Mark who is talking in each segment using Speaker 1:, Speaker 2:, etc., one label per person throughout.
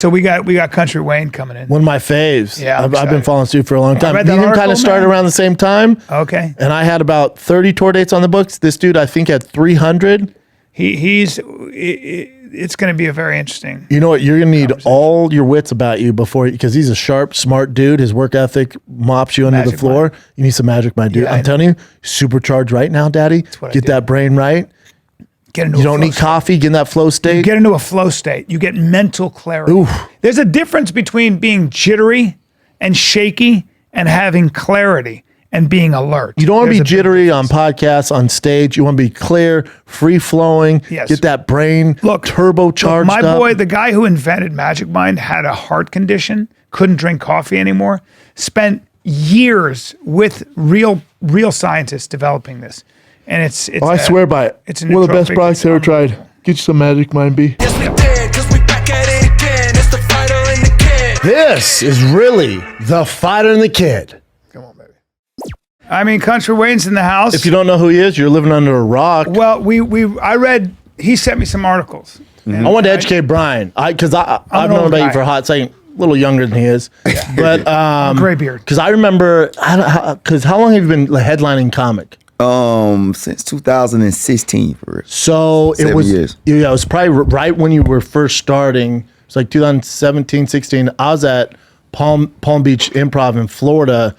Speaker 1: So we got Kountry Wayne coming in.
Speaker 2: One of my faves.
Speaker 1: Yeah,
Speaker 2: I've been following suit for a long time.
Speaker 1: read
Speaker 2: Me
Speaker 1: that
Speaker 2: and him
Speaker 1: article,
Speaker 2: kind of started
Speaker 1: man.
Speaker 2: around the same time.
Speaker 1: Okay.
Speaker 2: And I had about 30 tour dates on the books. This dude, I think, had 300.
Speaker 1: It's going to be a very interesting.
Speaker 2: You know what? You're going to need all your wits about you because he's a sharp, smart dude. His work ethic mops you under the floor.
Speaker 1: Mind.
Speaker 2: You need some magic mind, dude.
Speaker 1: Yeah,
Speaker 2: I'm telling you, supercharged right now, daddy. Get that brain right. You don't need coffee. Get in that flow state.
Speaker 1: You get into a flow state. You get mental clarity.
Speaker 2: Oof.
Speaker 1: There's a difference between being jittery and shaky and having clarity and being alert.
Speaker 2: You don't want to be jittery on podcasts, on stage. You want to be clear, free flowing.
Speaker 1: Yes.
Speaker 2: Get that brain turbocharged.
Speaker 1: My boy, the guy who invented Magic Mind, had a heart condition, couldn't drink coffee anymore, spent years with real scientists developing this. And it's
Speaker 2: I swear by it.
Speaker 1: It's
Speaker 2: one of the best products I ever tried. Get you some Magic Mind, B.
Speaker 3: Yes, we did, 'cause we back at it again. It's the fighter and the kid.
Speaker 2: This is really the fighter and the kid.
Speaker 1: Come on, baby. I mean, Kountry Wayne's in the house.
Speaker 2: If you don't know who he is, you're living under a rock.
Speaker 1: Well, I read, he sent me some articles.
Speaker 2: I wanted to educate Bryan. Because I've known about you for a hot second. A little younger than he is. But
Speaker 1: gray beard.
Speaker 2: Because I remember, because how long have you been headlining comic?
Speaker 4: Since 2016 for real.
Speaker 2: So it
Speaker 4: 7
Speaker 2: was
Speaker 4: years.
Speaker 2: Yeah, it was probably right when you were first starting. It's like 2017, 16. I was at Palm Beach Improv in Florida,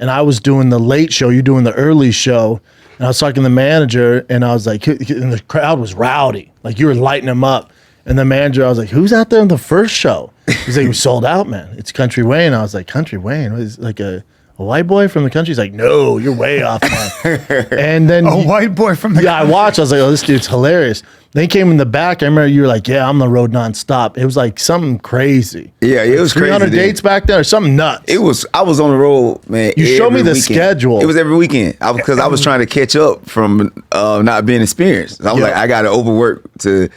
Speaker 2: and I was doing the late show. You're doing the early show, and I was talking to the manager, and I was like, and the crowd was rowdy, like you were lighting them up. And the manager, I was like, "Who's out there in the first show?" He's like, "We sold out, man. It's Kountry Wayne." I was like, "Country Wayne? What is like a white boy from the country?" He's like, "No, you're way off, man." And then
Speaker 1: White boy from the
Speaker 2: I watched. I was like, "Oh, this dude's hilarious." Then he came in the back. I remember you were like, "Yeah, I'm the road nonstop." It was like something crazy.
Speaker 4: Yeah, it was
Speaker 2: 300
Speaker 4: crazy.
Speaker 2: dates back then or something nuts.
Speaker 4: I was on the road, man.
Speaker 2: You showed me the
Speaker 4: weekend.
Speaker 2: schedule.
Speaker 4: It was every weekend because I was trying to catch up from not being experienced. I was like, I got to overwork to,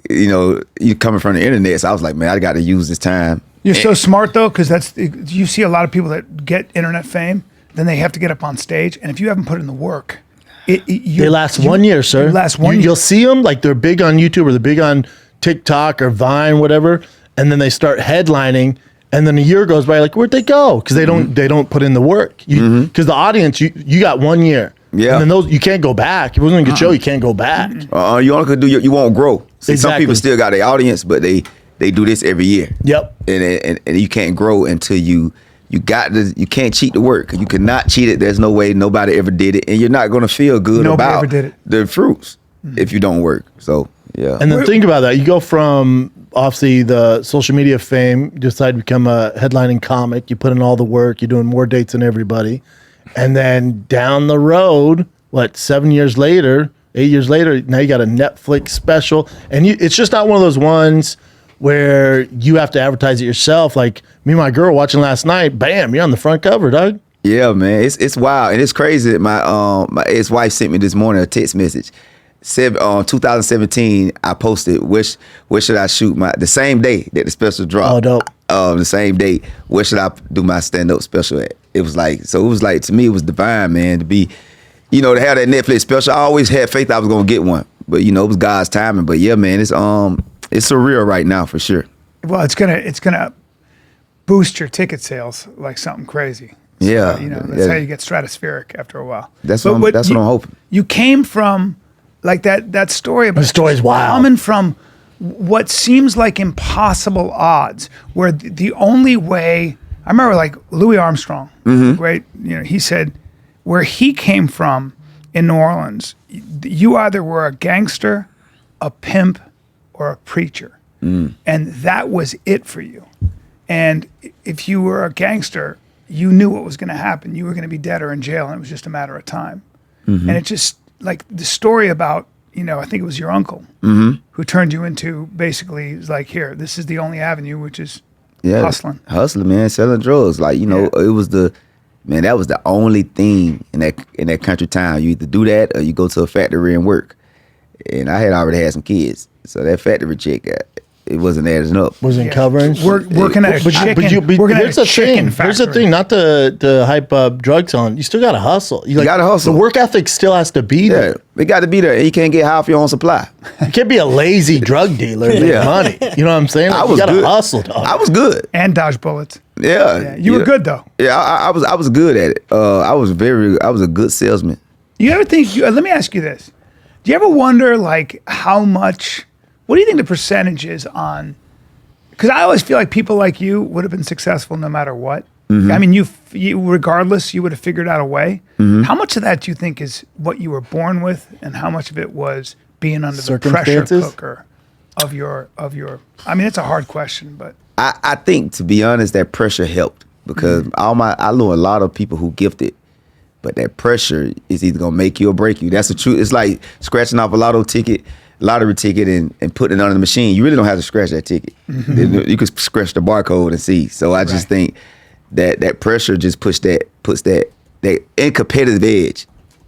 Speaker 4: you coming from the internet. So I was like, man, I got to use this time.
Speaker 1: You're so smart though, because you see a lot of people that get internet fame, then they have to get up on stage, and if you haven't put in the work,
Speaker 2: they last 1 year, sir.
Speaker 1: They last 1 year.
Speaker 2: You'll see them like they're big on YouTube or they're big on TikTok or Vine, whatever, and then they start headlining, and then a year goes by, like where'd they go? Because they don't put in the work. Because the audience, you got 1 year.
Speaker 4: Yeah.
Speaker 2: And then you can't go back. If it wasn't a good show, you can't go back.
Speaker 4: You only could you won't grow. See, some
Speaker 2: Exactly.
Speaker 4: people still got their audience, but they do this every year.
Speaker 2: Yep.
Speaker 4: And you can't grow until you can't cheat the work. You cannot cheat it. There's no way nobody ever did it, and you're not going to feel good
Speaker 1: Nobody
Speaker 4: about
Speaker 1: ever did it.
Speaker 4: the fruits if you don't work. So yeah.
Speaker 2: And then think about that. You go from obviously the social media fame, you decide to become a headlining comic. You put in all the work. You're doing more dates than everybody. And then down the road, 7 years later, 8 years later, now you got a Netflix special. And it's just not one of those ones where you have to advertise it yourself. Like me and my girl watching last night, bam, you're on the front cover, dog.
Speaker 4: Yeah, man, it's wild and it's crazy. My ex-wife sent me this morning a text message. Said 2017, I posted where should I shoot the same day that the special dropped.
Speaker 2: Oh, dope.
Speaker 4: The same day, where should I do my stand-up special at? It was like to me it was divine, man, to be, to have that Netflix special. I always had faith I was gonna get one, but it was God's timing. But yeah, man, it's surreal right now for sure.
Speaker 1: Well, it's gonna boost your ticket sales like something crazy. So,
Speaker 4: Yeah,
Speaker 1: that's how you get stratospheric after a while.
Speaker 4: That's what I'm hoping.
Speaker 1: You came from like that story about
Speaker 2: The story's wild.
Speaker 1: coming from what seems like impossible odds, where the only way. I remember like Louis Armstrong, right? He said where he came from in New Orleans, you either were a gangster, a pimp, or a preacher. And that was it for you. And if you were a gangster, you knew what was going to happen. You were going to be dead or in jail, and it was just a matter of time. And it just, like the story about, I think it was your uncle who turned you into basically, like, here, this is the only avenue, which is hustling,
Speaker 4: man, selling drugs. Like, it was that was the only thing in that country town. You either do that or you go to a factory and work. And I had already had some kids. So that factory check, it wasn't adding up.
Speaker 2: Wasn't covering.
Speaker 1: Working at a chicken. Working at
Speaker 2: here's
Speaker 1: a
Speaker 2: the
Speaker 1: chicken
Speaker 2: thing. Here's the
Speaker 1: factory.
Speaker 2: thing. Not to hype up drugs on. You still got to hustle. You
Speaker 4: gotta hustle.
Speaker 2: The work ethic still has to be
Speaker 4: Yeah,
Speaker 2: there.
Speaker 4: it got to be there. And you can't get high off your own supply.
Speaker 2: You can't be a lazy drug dealer and make
Speaker 4: Yeah.
Speaker 2: money. You know what I'm saying? Like,
Speaker 4: I was
Speaker 2: you got to
Speaker 4: good.
Speaker 2: hustle, dog.
Speaker 4: I was good.
Speaker 1: And dodge bullets.
Speaker 4: Yeah,
Speaker 1: You were good though.
Speaker 4: Yeah, I was good at it. I was a good salesman.
Speaker 1: You ever think? Let me ask you this: do you ever wonder, like, how much? What do you think the percentage is on? Because I always feel like people like you would have been successful no matter what.
Speaker 4: Mm-hmm.
Speaker 1: I mean, you regardless, you would have figured out a way.
Speaker 4: Mm-hmm.
Speaker 1: How much of that do you think is what you were born with, and how much of it was being under the pressure
Speaker 2: Circumstances?
Speaker 1: cooker of your? I mean, it's a hard question, but
Speaker 4: I think, to be honest, that pressure helped because I know a lot of people who gifted, but that pressure is either gonna make you or break you. That's the truth. It's like scratching off a lottery ticket and putting it under the machine. You really don't have to scratch that ticket. You could scratch the barcode and see. So I just think that pressure just puts that incompetitive edge.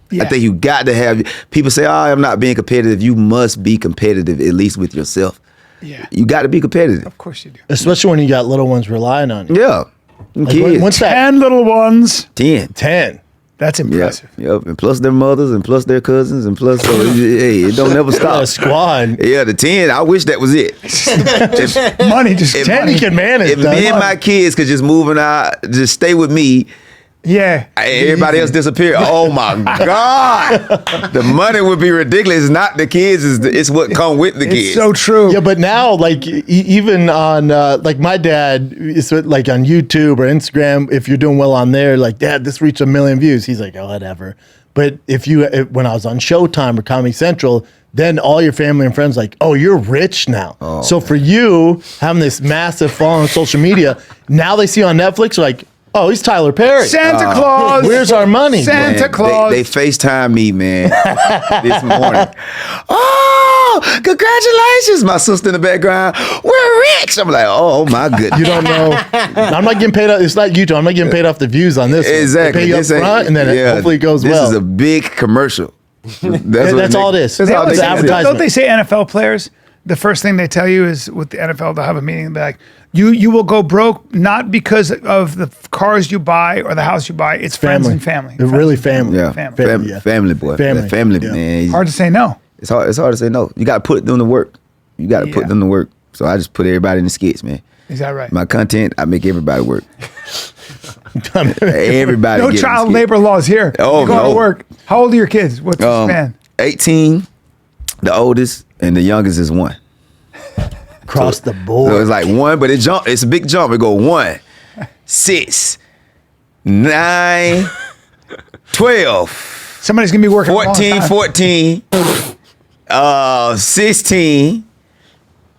Speaker 1: yeah.
Speaker 4: I think you got to have, people say, I'm not being competitive. You must be competitive, at least with yourself.
Speaker 1: Yeah.
Speaker 4: You got to be competitive.
Speaker 1: Of course you do.
Speaker 2: Especially when you got little ones relying on you.
Speaker 4: Yeah. Them
Speaker 2: Like,
Speaker 4: kids.
Speaker 2: once that
Speaker 1: 10 little ones.
Speaker 4: 10.
Speaker 2: 10.
Speaker 1: That's
Speaker 4: Yeah.
Speaker 1: impressive.
Speaker 4: Yep. And plus their mothers and plus their cousins and plus, so hey, it don't never
Speaker 2: A
Speaker 4: stop.
Speaker 2: squad.
Speaker 4: Yeah, the 10, I wish that was it. if
Speaker 1: Money just
Speaker 4: If
Speaker 2: 10 you can manage.
Speaker 4: if
Speaker 2: dog.
Speaker 4: me and my kids could just move out, just stay with me,
Speaker 1: Yeah.
Speaker 4: everybody else disappear. Oh my God. The money would be ridiculous. It's not the kids, it's what come with the kids.
Speaker 1: It's so true.
Speaker 2: Yeah, but now, like, even on, like, my dad is like on YouTube or Instagram, if you're doing well on there, like, Dad, this reached 1 million views. He's like, oh, whatever. But when I was on Showtime or Comedy Central, then all your family and friends like, oh, you're rich now. So for you, having this massive following on social media, now they see on Netflix, like, oh, he's Tyler Perry.
Speaker 1: Santa Claus.
Speaker 2: Where's our money?
Speaker 1: Santa
Speaker 4: Man,
Speaker 1: Claus.
Speaker 4: They FaceTime me, man, this morning. Oh, congratulations. My sister in the background, we're rich. I'm like, oh my goodness.
Speaker 2: You don't know. I'm not getting paid off. It's like YouTube. I'm not getting paid off the views on this.
Speaker 4: Exactly.
Speaker 2: They pay you up
Speaker 4: This ain't-
Speaker 2: front, and then hopefully it goes
Speaker 4: this
Speaker 2: well.
Speaker 4: is a big commercial.
Speaker 2: That's all it is.
Speaker 4: That's
Speaker 1: They
Speaker 4: all
Speaker 1: always
Speaker 4: they
Speaker 2: It's
Speaker 1: say-
Speaker 2: advertisement.
Speaker 1: Don't they say NFL players? The first thing they tell you is with the NFL, they'll have a meeting and be like, you will go broke not because of the cars you buy or the house you buy. It's friends and family.
Speaker 2: They're really family.
Speaker 4: Yeah,
Speaker 1: Family.
Speaker 2: yeah.
Speaker 4: family boy.
Speaker 2: Family,
Speaker 4: Family,
Speaker 2: yeah.
Speaker 4: man.
Speaker 1: Hard to say no.
Speaker 4: It's hard to say no. You got to put them to work. You got to
Speaker 1: Yeah.
Speaker 4: put them to work. So I just put everybody in the skits, man.
Speaker 1: Is that right?
Speaker 4: My content, I make everybody work. Everybody.
Speaker 1: No
Speaker 4: get in the
Speaker 1: child
Speaker 4: skit.
Speaker 1: labor laws here.
Speaker 4: Oh,
Speaker 1: you go
Speaker 4: no.
Speaker 1: to work. How old are your kids? What's the span?
Speaker 4: 18, the oldest, and the youngest is 1.
Speaker 2: Across the
Speaker 4: So
Speaker 2: board.
Speaker 4: it's like 1, but it's a big jump. It go 1, 6, 9, 12,
Speaker 1: Somebody's gonna be working. a long
Speaker 4: 14,
Speaker 1: time.
Speaker 4: 16,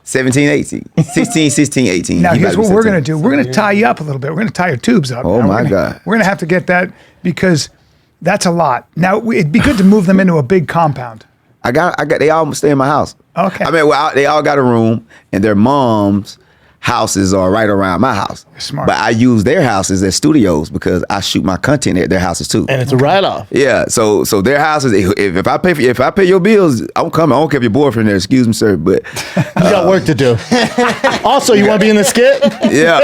Speaker 4: 17, 18. 16, 16, 18.
Speaker 1: Now
Speaker 4: He
Speaker 1: here's
Speaker 4: about
Speaker 1: what
Speaker 4: to be
Speaker 1: we're gonna
Speaker 4: 17.
Speaker 1: do. We're gonna tie you up a little bit. We're gonna tie your tubes up.
Speaker 4: Oh,
Speaker 1: Now,
Speaker 4: my
Speaker 1: we're gonna-
Speaker 4: God.
Speaker 1: We're gonna have to get that because that's a lot. Now it'd be good to move them into a big compound.
Speaker 4: They all stay in my house.
Speaker 1: Okay.
Speaker 4: I mean, they all got a room, and their moms' houses are right around my house.
Speaker 1: Smart.
Speaker 4: But I use their houses as studios because I shoot my content at their houses too.
Speaker 2: And it's a write-off.
Speaker 4: Yeah, so their houses. If I pay your bills, I'm coming. I don't care if your boyfriend there. Excuse me, sir, but
Speaker 2: You got work to do. Also, you want to be in the skit?
Speaker 4: yeah,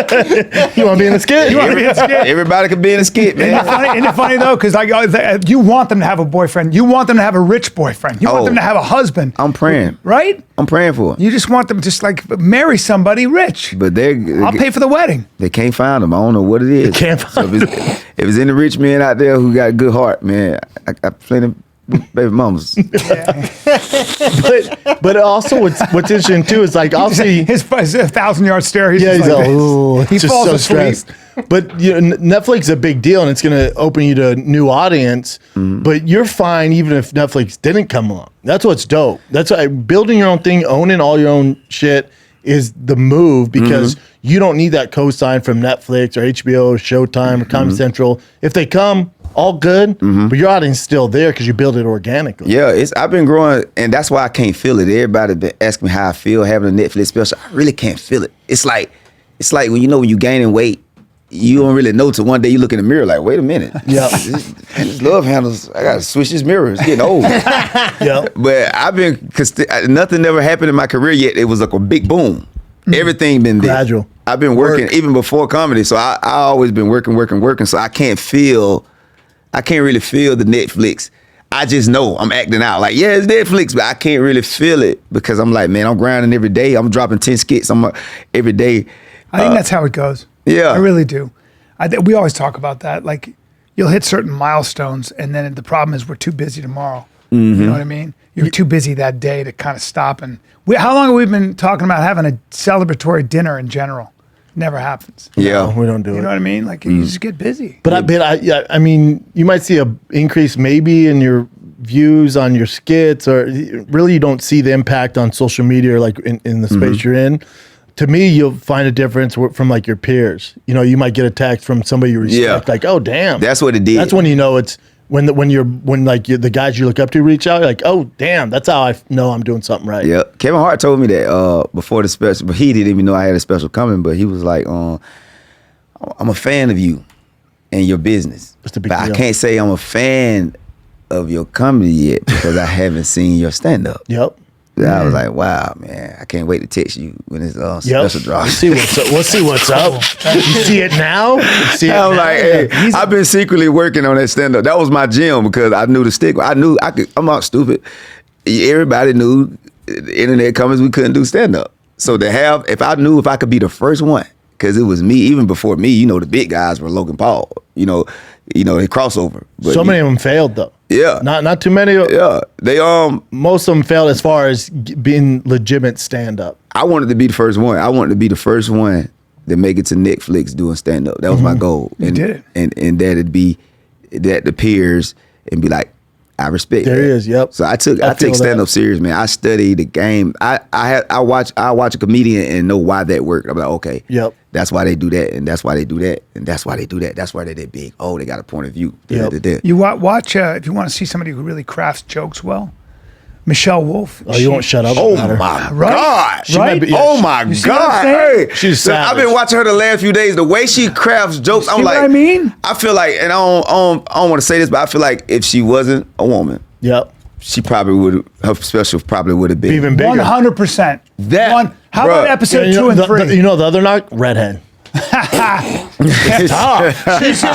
Speaker 2: You want to be in the skit?
Speaker 1: You wanna be in a skit?
Speaker 4: everybody could be in a skit,
Speaker 1: Isn't it
Speaker 4: man.
Speaker 1: funny, isn't it funny though? Because like you want them to have a boyfriend. You want them to have a rich boyfriend. You want
Speaker 4: Oh.
Speaker 1: them to have a husband.
Speaker 4: I'm praying.
Speaker 1: Right?
Speaker 4: I'm praying for them,
Speaker 1: You just want them to just like marry somebody rich.
Speaker 4: but
Speaker 1: I'll pay for the wedding.
Speaker 4: they can't find them. I don't know what it is.
Speaker 2: can't
Speaker 4: So if it's any rich men out there who got a good heart, man, I plenty of baby mamas.
Speaker 2: But also, what's interesting too is like I'll see.
Speaker 1: His 1,000-yard stare. He's
Speaker 2: Yeah,
Speaker 1: just
Speaker 2: he's
Speaker 1: like
Speaker 2: all,
Speaker 1: this.
Speaker 2: ooh,
Speaker 1: He
Speaker 2: just
Speaker 1: falls
Speaker 2: so
Speaker 1: asleep.
Speaker 2: stressed. But you know, Netflix is a big deal, and it's going to open you to a new audience. But you're fine even if Netflix didn't come along. That's what's dope. That's why building your own thing, owning all your own shit is the move because you don't need that cosign from Netflix or HBO, or Showtime, or Comedy Central. If they come, all good, but your audience is still there because you build it organically.
Speaker 4: Yeah, I've been growing, and that's why I can't feel it. Everybody been asking me how I feel having a Netflix special. I really can't feel it. It's like when you gaining weight, you don't really know till one day you look in the mirror like, wait a minute.
Speaker 2: Yeah.
Speaker 4: This love handles, I gotta switch this mirror. It's getting old.
Speaker 2: Yeah.
Speaker 4: But I've been, cause nothing ever happened in my career yet. It was like a big boom. Everything been there.
Speaker 2: Gradual.
Speaker 4: I've been working even before comedy, so I always been working. So I can't really feel the Netflix. I just know I'm acting out like, yeah, it's Netflix, but I can't really feel it because I'm like, man, I'm grinding every day. I'm dropping 10 skits every day.
Speaker 1: I think that's how it goes.
Speaker 4: Yeah.
Speaker 1: I really do. We always talk about that. Like, you'll hit certain milestones, and then the problem is we're too busy tomorrow.
Speaker 4: Mm-hmm.
Speaker 1: You know what I mean? You're too busy that day to kind of stop. And how long have we been talking about having a celebratory dinner in general? Never happens.
Speaker 4: Yeah.
Speaker 2: No, we don't do it.
Speaker 1: You know what I mean? Like, you just get busy.
Speaker 2: But I mean, you might see a increase maybe in your views on your skits, or really you don't see the impact on social media or like in the space you're in. To me, you'll find a difference from like your peers. You know, you might get a text from somebody you respect, like, oh damn,
Speaker 4: that's what it did.
Speaker 2: That's when you know it's when the guys you look up to reach out, you're like, oh damn, that's how I know I'm doing something right.
Speaker 4: Yeah, Kevin Hart told me that before the special, but he didn't even know I had a special coming. But he was like, I'm a fan of you and your business,
Speaker 2: That's the big
Speaker 4: but
Speaker 2: deal.
Speaker 4: I can't say I'm a fan of your comedy yet because I haven't seen your stand up.
Speaker 2: Yep.
Speaker 4: I was like, wow, man, I can't wait to text you when it's special drop.
Speaker 2: Let's see what's up. We'll see what's up. You see it now? You see it
Speaker 4: I was
Speaker 2: now?
Speaker 4: like, hey, I've been secretly working on that stand up. That was my gym because I knew the stigma. I knew I could. I'm not stupid. Everybody knew the internet comments we couldn't do stand up. So to have, if I could be the first one, because it was me, even before me, you know, the big guys were Logan Paul, you know, they crossover. But
Speaker 2: So many of them failed though.
Speaker 4: Yeah.
Speaker 2: Not too many.
Speaker 4: Yeah. They
Speaker 2: Most of them failed as far as being legitimate stand up.
Speaker 4: I wanted to be the first one. I wanted to be the first one to make it to Netflix doing stand up. That was my goal.
Speaker 1: You did it.
Speaker 4: And that'd be that the peers and be like, I respect
Speaker 2: There
Speaker 4: that.
Speaker 2: he is, yep.
Speaker 4: So I
Speaker 2: feel
Speaker 4: take stand up
Speaker 2: that.
Speaker 4: serious, man. I study the game. I watch a comedian and know why that worked. I'm like, okay,
Speaker 2: Yep.
Speaker 4: that's why they do that, and that's why they do that, and that's why they do that. That's why they're that big. Oh, they got a point of view.
Speaker 2: Yep.
Speaker 1: You watch if you want to see somebody who really crafts jokes well, Michelle Wolf.
Speaker 2: Oh, you won't shut up.
Speaker 4: Oh
Speaker 2: about her.
Speaker 4: my
Speaker 1: Right?
Speaker 4: God!
Speaker 2: She might be- yeah,
Speaker 4: Oh my
Speaker 1: You see what I'm
Speaker 4: God!
Speaker 1: saying?
Speaker 4: Hey,
Speaker 2: She's
Speaker 4: so I've been
Speaker 2: savage.
Speaker 4: watching her the last few days. The way she crafts jokes,
Speaker 1: You
Speaker 4: I'm
Speaker 1: see
Speaker 4: like,
Speaker 1: what I mean?
Speaker 4: I feel like, and I don't want to say this, but I feel like if she wasn't a woman,
Speaker 2: Yep.
Speaker 4: she probably would. Her special probably would have been
Speaker 2: Even bigger.
Speaker 1: 100%.
Speaker 4: That-
Speaker 1: How
Speaker 4: bruh.
Speaker 1: about episode
Speaker 2: you
Speaker 1: 2
Speaker 2: know,
Speaker 1: and 3?
Speaker 2: you know the other knock? Redhead.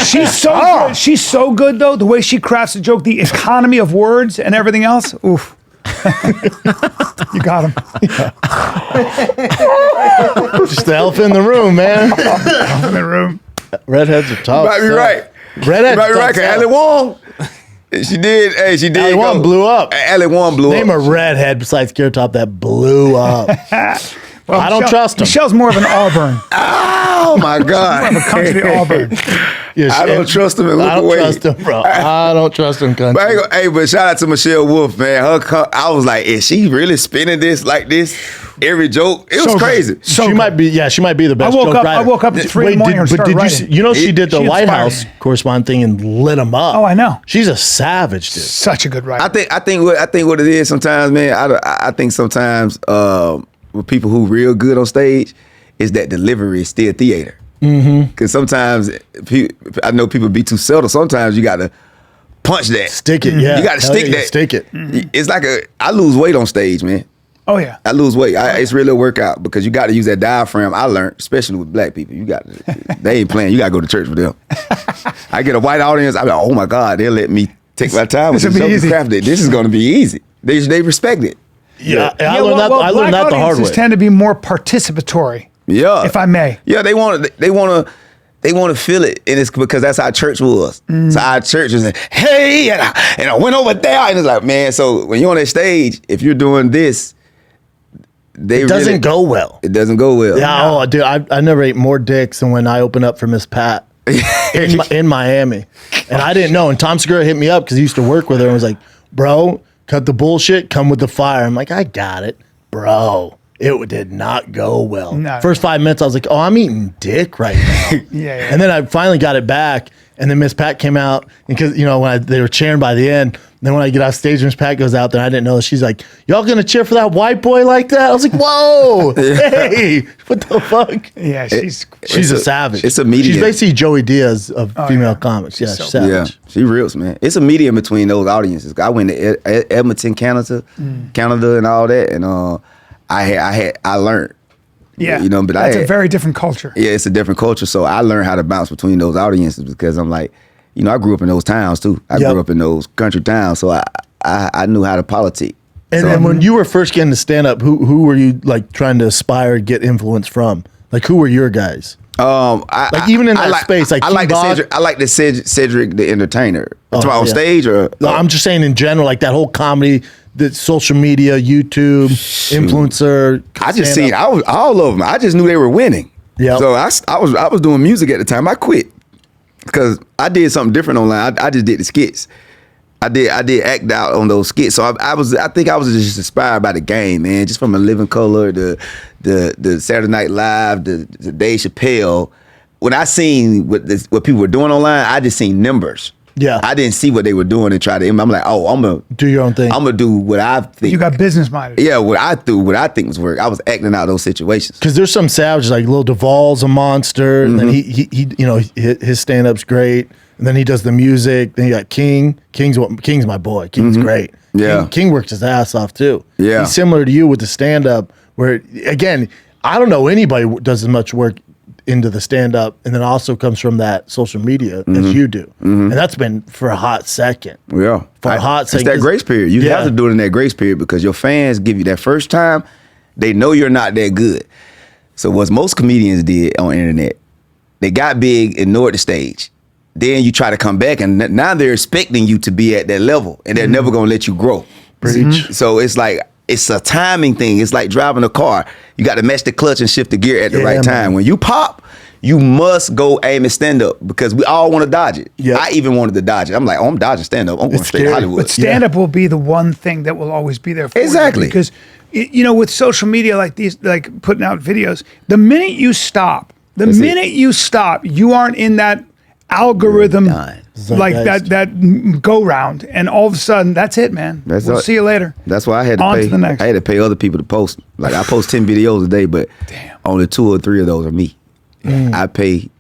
Speaker 1: She's so good. She's so good though. The way she crafts a joke, the economy of words and everything else. Oof. You got him.
Speaker 2: Just the elephant in the room, man.
Speaker 1: In the room.
Speaker 2: Redheads are tough.
Speaker 4: You might be
Speaker 2: son.
Speaker 4: right.
Speaker 2: Redheads
Speaker 4: You might be
Speaker 2: tough
Speaker 4: right. 'Cause
Speaker 2: stuff.
Speaker 4: Ali Wong, she did. Hey, she did.
Speaker 2: Ali Wong blew up.
Speaker 4: Ali Wong blew
Speaker 2: Name a
Speaker 4: up.
Speaker 2: redhead besides Carrot Top that blew up.
Speaker 1: Well,
Speaker 2: I don't trust him.
Speaker 1: Michelle's more of an Auburn.
Speaker 4: Oh my God!
Speaker 1: Come to the Auburn.
Speaker 2: Yeah,
Speaker 4: I don't trust him and look
Speaker 2: I don't
Speaker 4: away.
Speaker 2: trust him, bro. I don't trust him, country.
Speaker 4: But, I ain't gonna- hey, but shout out to Michelle Wolf, man. I was like, is she really spinning this like this? Every joke, it was
Speaker 1: So good.
Speaker 4: crazy.
Speaker 1: So
Speaker 2: she
Speaker 1: good.
Speaker 2: might be, she might be the best.
Speaker 1: woke
Speaker 2: joke
Speaker 1: up-
Speaker 2: writer.
Speaker 1: I woke up at 3 in the morning and
Speaker 2: but
Speaker 1: started
Speaker 2: did
Speaker 1: writing.
Speaker 2: you know she did the
Speaker 1: She
Speaker 2: White
Speaker 1: inspired
Speaker 2: House
Speaker 1: me.
Speaker 2: correspondent thing and lit him up?
Speaker 1: Oh, I know.
Speaker 2: She's a savage, dude.
Speaker 1: Such a good writer.
Speaker 4: I think what it is sometimes, man. I think sometimes with people who real good on stage is that delivery is still theater. Because sometimes I know people be too subtle. Sometimes you got to punch that.
Speaker 2: Stick it, yeah.
Speaker 4: You got to
Speaker 2: Hell
Speaker 4: stick
Speaker 2: yeah,
Speaker 4: that.
Speaker 2: Stick it.
Speaker 4: It's like I lose weight on stage, man.
Speaker 1: Oh yeah.
Speaker 4: I lose weight. It's really a workout because you got to use that diaphragm. I learned, especially with black people, they ain't playing. You got to go to church with them. I get a white audience. I'm like, oh my God, they'll let me take my time with
Speaker 1: This
Speaker 4: this.
Speaker 1: will be easy.
Speaker 4: Craft it. This is going to be easy. They respect it.
Speaker 2: Yeah, I
Speaker 1: well,
Speaker 2: learned that. I learned
Speaker 1: black
Speaker 2: that the hard
Speaker 1: audiences
Speaker 2: way.
Speaker 1: tend to be more participatory.
Speaker 4: Yeah,
Speaker 1: If I may.
Speaker 4: Yeah, they want to feel it, and it's because that's how church was. So our church was like, hey, and I went over there, and it's like, man. So when you're on that stage, if you're doing this,
Speaker 2: It doesn't go well.
Speaker 4: It doesn't go well.
Speaker 2: Yeah, oh, dude, I never ate more dicks than when I opened up for Miss Pat in Miami, and I didn't know. And Tom Segura hit me up because he used to work with her and was like, "Bro, cut the bullshit, come with the fire." I'm like, "I got it, bro." It did not go well.
Speaker 1: No.
Speaker 2: First 5 minutes, I was like, "Oh, I'm eating dick right now."
Speaker 1: Yeah.
Speaker 2: And then I finally got it back, and then Miss Pat came out, and because they were cheering by the end. Then when I get off stage, Miss Pat goes out there. I didn't know. She's like, "Y'all gonna cheer for that white boy like that?" I was like, "Whoa, hey, what the fuck?"
Speaker 1: Yeah, she's
Speaker 2: She's a savage.
Speaker 4: it's a medium.
Speaker 2: She's basically Joey Diaz of female
Speaker 1: yeah.
Speaker 2: comics. Yeah,
Speaker 1: She's
Speaker 2: she's
Speaker 1: so
Speaker 4: Yeah,
Speaker 2: savage.
Speaker 4: she reals, man. It's a medium between those audiences. I went to Edmonton, Canada, and all that, and I learned
Speaker 1: Yeah,
Speaker 4: you know. But
Speaker 1: that's a very different culture.
Speaker 4: Yeah, it's a different culture. So I learned how to bounce between those audiences because I'm like, you know, I grew up in those towns too. I grew up in those country towns, so I knew how to politic.
Speaker 2: And then when you were first getting to stand up, who were you like trying to aspire, get influence from? Like, who were your guys? Even in that space, like
Speaker 4: I like the Cedric the Entertainer. On stage or
Speaker 2: no, I'm just saying in general, like that whole comedy, the social media, YouTube, influencer.
Speaker 4: I just seen I was all of them. I just knew they were winning.
Speaker 2: Yeah.
Speaker 4: So I was doing music at the time. I quit because I did something different online. I just did the skits. I did act out on those skits. So I think I was just inspired by the game, man. Just from A Living Color, the Saturday Night Live, the Dave Chappelle. When I seen what people were doing online, I just seen numbers.
Speaker 2: Yeah.
Speaker 4: I didn't see what they were doing and try to. I'm like, oh, I'm gonna
Speaker 2: do your own thing.
Speaker 4: I'm gonna do what I think.
Speaker 1: You got business minded.
Speaker 4: Yeah, what I think was work. I was acting out those situations.
Speaker 2: Because there's some savages like Lil Duval's a monster, and then he you know his stand up's great, and then he does the music. Then you got King. King's my boy. King's great.
Speaker 4: Yeah,
Speaker 2: King works his ass off too.
Speaker 4: Yeah,
Speaker 2: he's similar to you with the stand up. Where again, I don't know anybody who does as much work into the stand-up, and then also comes from that social media as you do. And that's been for a hot second.
Speaker 4: Yeah.
Speaker 2: For a hot second.
Speaker 4: It's that grace period. You have to do it in that grace period because your fans give you that first time, they know you're not that good. So what most comedians did on the internet, they got big, ignored the stage. Then you try to come back, and now they're expecting you to be at that level, and they're never going to let you grow.
Speaker 2: Preach.
Speaker 4: So it's like, it's a timing thing. It's like driving a car. You got to match the clutch and shift the gear at the right time.
Speaker 2: Man.
Speaker 4: When you pop, you must go aim and stand up because we all want to dodge it.
Speaker 2: Yep.
Speaker 4: I even wanted to dodge it. I'm like, oh, I'm dodging stand up. I'm going straight to Hollywood.
Speaker 1: But stand up will be the one thing that will always be there for
Speaker 4: Exactly.
Speaker 1: you. Because, you know, with social media like these, like putting out videos, the minute you stop, you aren't in that algorithm like that go round, and all of a sudden that's it, man. We'll see you later.
Speaker 4: That's why I had to
Speaker 1: On
Speaker 4: pay.
Speaker 1: to the next.
Speaker 4: I had to pay other people to post. Like I post 10 videos a day, but only 2 or 3 of those are me. I pay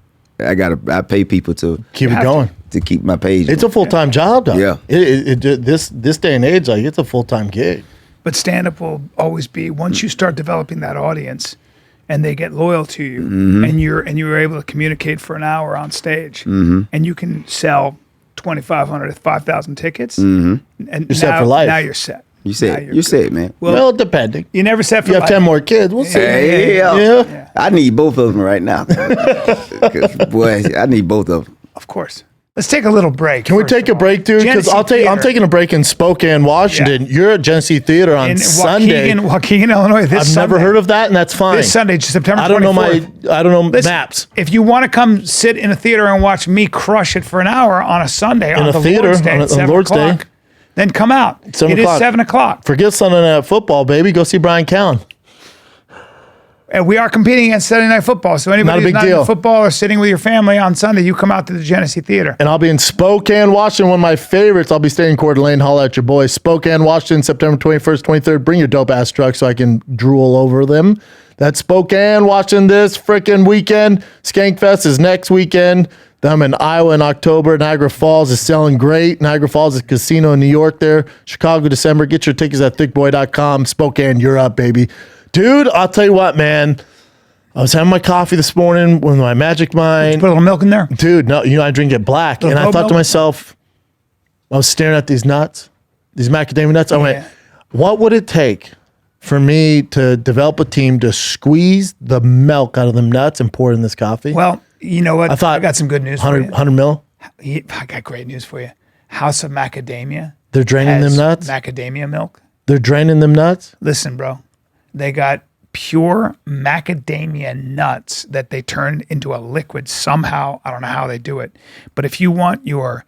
Speaker 4: people to
Speaker 2: keep it going,
Speaker 4: to keep my page.
Speaker 2: It's a full-time job, though.
Speaker 4: Yeah.
Speaker 2: This day and age, like it's a full-time gig.
Speaker 1: But stand up will always be, once you start developing that audience and they get loyal to you, and you're able to communicate for an hour on stage, and you can sell 2,500 to 5,000 tickets, and
Speaker 2: you're set for life.
Speaker 1: Now you're set.
Speaker 4: You said, man.
Speaker 2: Well, depending.
Speaker 1: You never set for
Speaker 2: you
Speaker 1: life.
Speaker 2: have 10 more kids. We'll see.
Speaker 4: Yeah. I need both of them right now. 'Cause, boy, I need both of them.
Speaker 1: Of course. Let's take a little break.
Speaker 2: Can we take a break, dude? Because I'm taking a break in Spokane, Washington. You're at Genesee Theater on Sunday.
Speaker 1: Waukegan, Illinois.
Speaker 2: I've never heard of that, and that's fine.
Speaker 1: This Sunday, September 24th.
Speaker 2: I don't know maps.
Speaker 1: If you want to come sit in a theater and watch me crush it for an hour on a Sunday on the Lord's Day,
Speaker 2: on Lord's Day,
Speaker 1: then come out. It is 7 o'clock.
Speaker 2: Forget Sunday Night Football, baby. Go see Bryan Callen.
Speaker 1: And we are competing against Saturday Night Football. So anybody who's not into football or sitting with your family on Sunday, you come out to the Genesee Theater.
Speaker 2: And I'll be in Spokane, Washington, one of my favorites. I'll be staying in Coeur d'Alene. Holla at your boys. Spokane, Washington, September 21st, 23rd. Bring your dope-ass truck so I can drool over them. That's Spokane, Washington this freaking weekend. Skankfest is next weekend. Then I'm in Iowa in October. Niagara Falls is selling great. Niagara Falls is a casino in New York there. Chicago, December. Get your tickets at Thicccboy.com. Spokane, you're up, baby. Dude, I'll tell you what, man. I was having my coffee this morning with my Magic Mind.
Speaker 1: Put a little milk in there?
Speaker 2: Dude, no, I drink it black. And I thought to myself, I was staring at these nuts, these macadamia nuts. I went, what would it take for me to develop a team to squeeze the milk out of them nuts and pour it in this coffee?
Speaker 1: Well, you know what? I got some good news for you.
Speaker 2: 100 mil?
Speaker 1: I got great news for you. House of Macadamia.
Speaker 2: They're draining them nuts?
Speaker 1: Macadamia milk.
Speaker 2: They're draining them nuts?
Speaker 1: Listen, bro. They got pure macadamia nuts that they turned into a liquid somehow. I don't know how they do it. But if you want your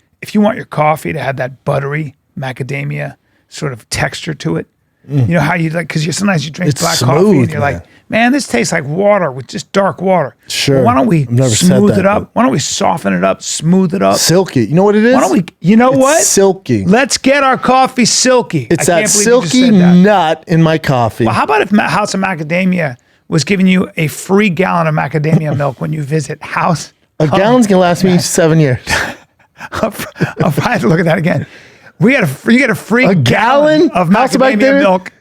Speaker 1: coffee to have that buttery macadamia sort of texture to it, you know how you like, because sometimes you drink black coffee and you're like, man, this tastes like water with just dark water.
Speaker 2: Sure.
Speaker 1: Well, why don't we smooth it up? Why don't we soften it up, smooth it up?
Speaker 2: Silky. You know what it is?
Speaker 1: Why don't we, you know what?
Speaker 2: Silky.
Speaker 1: Let's get our coffee silky.
Speaker 2: It's that silky nut in my coffee.
Speaker 1: Well, how about if House of Macadamia was giving you a free gallon of macadamia milk when you visit House?
Speaker 2: A gallon's going to last me 7 years.
Speaker 1: I'll have to look at that again. You get a free gallon of macadamia milk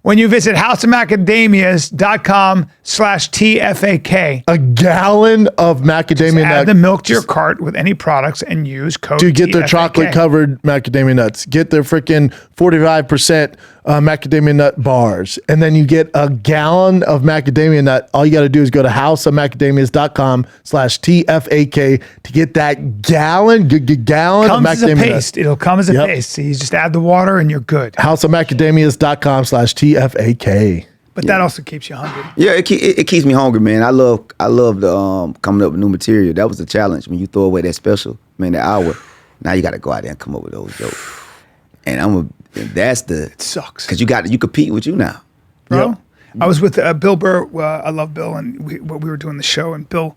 Speaker 1: when you visit houseofmacadamias.com/TFAK.
Speaker 2: A gallon of macadamia
Speaker 1: Add
Speaker 2: nut.
Speaker 1: the milk to your cart with any products and use code
Speaker 2: To get their
Speaker 1: TFAK.
Speaker 2: chocolate covered macadamia nuts, get their freaking 45% macadamia nut bars, and then you get a gallon of macadamia nut. All you got to do is go to houseofmacadamias.com/TFAK to get that gallon of
Speaker 1: Comes as a
Speaker 2: macadamia
Speaker 1: paste.
Speaker 2: nut.
Speaker 1: It'll come as a
Speaker 2: Yep.
Speaker 1: paste. So you just add the water and you're good.
Speaker 2: houseofmacadamias.com/TFAK.
Speaker 1: But that also keeps you hungry.
Speaker 4: Yeah, it keeps me hungry, man. I love the coming up with new material. That was the challenge when you throw away that special, man, that hour. Now you got to go out there and come up with those jokes. And
Speaker 1: It sucks.
Speaker 4: because you compete with you now.
Speaker 1: Bro.
Speaker 2: Yep.
Speaker 1: I was with Bill Burr. I love Bill, and we were doing the show, and Bill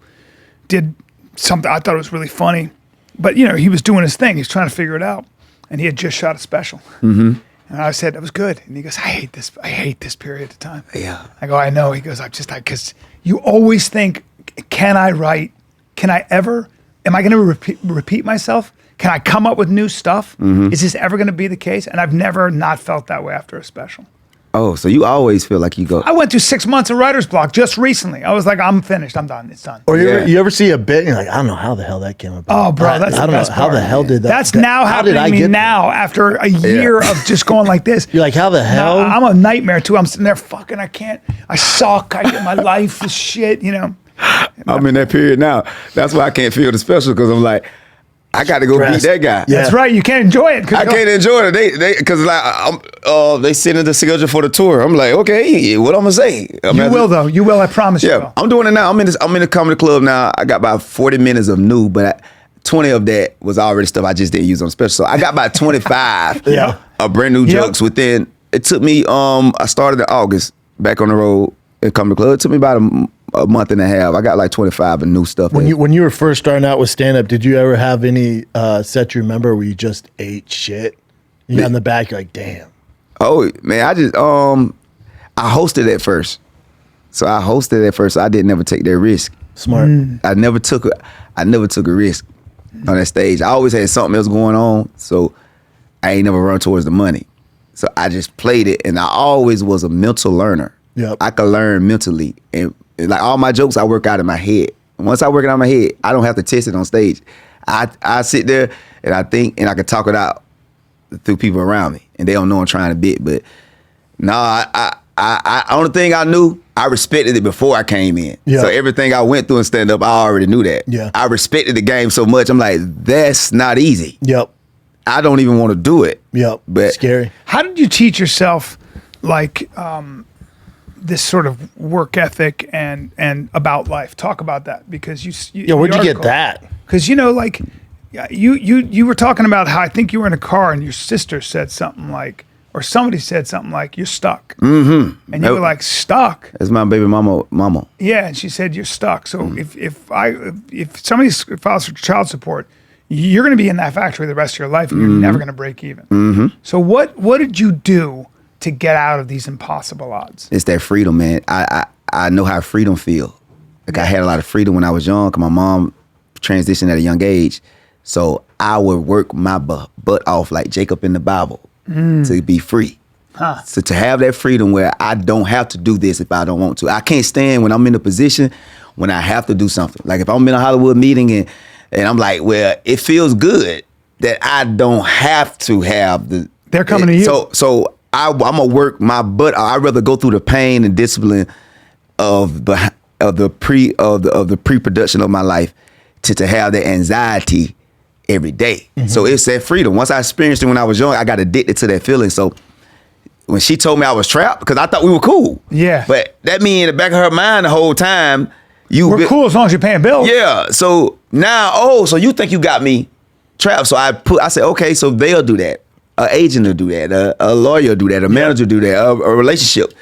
Speaker 1: did something I thought was really funny. But he was doing his thing. He's trying to figure it out, and he had just shot a special. Mm-hmm. And I said, "That was good." And he goes, "I hate this period of time."
Speaker 4: Yeah.
Speaker 1: I go, "I know." He goes, because you always think, can I write? Can I ever? Am I going to repeat myself? Can I come up with new stuff?
Speaker 4: Mm-hmm.
Speaker 1: Is this ever going to be the case?" And I've never not felt that way after a special.
Speaker 4: Oh, so you always feel like you go.
Speaker 1: I went through 6 months of writer's block just recently. I was like, I'm finished. I'm done. It's done.
Speaker 2: Or
Speaker 4: Yeah.
Speaker 2: you ever see a bit and you're like, I don't know how the hell that came about.
Speaker 1: Oh, bro, that's
Speaker 2: I
Speaker 1: the
Speaker 2: don't know
Speaker 1: best
Speaker 2: how the
Speaker 1: part.
Speaker 2: hell did that.
Speaker 1: That's now
Speaker 2: how did
Speaker 1: happening
Speaker 2: I
Speaker 1: to me
Speaker 2: get there?
Speaker 1: now after a year of just going like this.
Speaker 2: You're like, how the hell?
Speaker 1: I'm a nightmare too. I'm sitting there fucking, I suck. My life is shit,
Speaker 4: I'm in that period now. That's why I can't feel the special because I'm like, I got to go beat that guy.
Speaker 2: Yeah.
Speaker 1: That's right. You can't enjoy it.
Speaker 4: I can't enjoy it. They because they send in the schedule for the tour. I'm like, okay, what I'm gonna say?
Speaker 1: You will though. You will. I promise you
Speaker 4: Yeah,
Speaker 1: will.
Speaker 4: I'm doing it now. I'm in the comedy club now. I got about 40 minutes of new, but 20 of that was already stuff I just didn't use on special. So I got about 25
Speaker 2: Yeah.
Speaker 4: of brand new jokes within. It took me. I started in August back on the road in comedy club. It took me about a month and a half. I got like 25 of new stuff.
Speaker 2: When you were first starting out with stand up, did you ever have any set you remember where you just ate shit? You got in the back, you're like, damn.
Speaker 4: Oh man, I hosted at first. So I didn't never take that risk.
Speaker 2: Smart.
Speaker 4: I never took a risk on that stage. I always had something else going on, so I ain't never run towards the money. So I just played it, and I always was a mental learner.
Speaker 2: Yep.
Speaker 4: I could learn mentally, and like all my jokes, I work out in my head. And once I work it out in my head, I don't have to test it on stage. I sit there and I think, and I can talk it out through people around me, and they don't know I'm trying to bit. But no, I only thing I knew, I respected it before I came in.
Speaker 2: Yeah.
Speaker 4: So everything I went through in stand up, I already knew that.
Speaker 2: Yeah.
Speaker 4: I respected the game so much. I'm like, that's not easy.
Speaker 2: Yep.
Speaker 4: I don't even want to do it.
Speaker 2: Yep.
Speaker 4: But
Speaker 2: Scary.
Speaker 1: How did you teach yourself, like, this sort of work ethic and about life? Talk about that, because you
Speaker 2: Yeah, where'd you get that?
Speaker 1: Because like, you were talking about how I think you were in a car and your sister said something like, or somebody said something like, "You're stuck," and you were like, "Stuck?"
Speaker 4: That's my baby mama.
Speaker 1: Yeah, and she said, "You're stuck." So if somebody files for child support, you're going to be in that factory the rest of your life, and you're never going to break even. So what did you do to get out of these impossible odds?
Speaker 4: It's that freedom, man. I know how freedom feel. Like I had a lot of freedom when I was young, because my mom transitioned at a young age. So I would work my butt off like Jacob in the Bible to be free. So to have that freedom where I don't have to do this if I don't want to. I can't stand when I'm in a position when I have to do something. Like if I'm in a Hollywood meeting and I'm like, well, it feels good that I don't have to have the.
Speaker 1: They're coming to you.
Speaker 4: So I'm gonna work my butt. I'd rather go through the pain and discipline of the pre-production of my life to have that anxiety every day. So it's that freedom. Once I experienced it when I was young, I got addicted to that feeling. So when she told me I was trapped, because I thought we were cool.
Speaker 1: Yeah.
Speaker 4: But that mean in the back of her mind the whole time,
Speaker 1: We're cool as long as you're paying bills.
Speaker 4: Yeah. So now, so you think you got me trapped. So I said, okay, so they'll do that. An agent will do that. A lawyer will do that. A manager will do that. A relationship.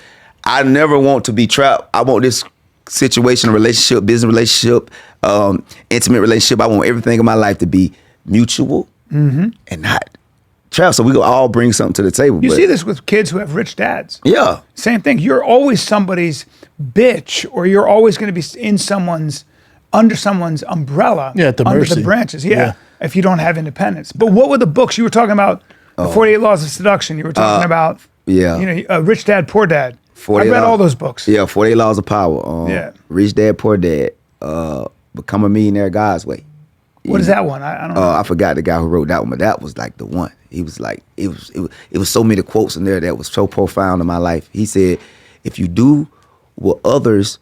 Speaker 4: I never want to be trapped. I want this situation, relationship, business relationship, intimate relationship. I want everything in my life to be mutual and not trapped. So we go all bring something to the table.
Speaker 1: You see this with kids who have rich dads.
Speaker 4: Yeah.
Speaker 1: Same thing. You're always somebody's bitch, or you're always going to be under someone's umbrella.
Speaker 2: Yeah, at the
Speaker 1: under
Speaker 2: mercy.
Speaker 1: the branches. Yeah,
Speaker 2: Yeah.
Speaker 1: if you don't have independence. But what were the books you were talking about? The 48 Laws of Seduction. You were talking about.
Speaker 4: Yeah.
Speaker 1: You know, Rich Dad, Poor Dad. I
Speaker 4: 48
Speaker 1: read
Speaker 4: Laws-
Speaker 1: all those books.
Speaker 4: Yeah, 48 Laws of Power.
Speaker 1: Yeah.
Speaker 4: Rich Dad, Poor Dad. Become a Millionaire God's Way.
Speaker 1: What is that one? I don't know.
Speaker 4: I forgot the guy who wrote that one, but that was like the one. He was like, it was so many quotes in there that was so profound in my life. He said, if you do what others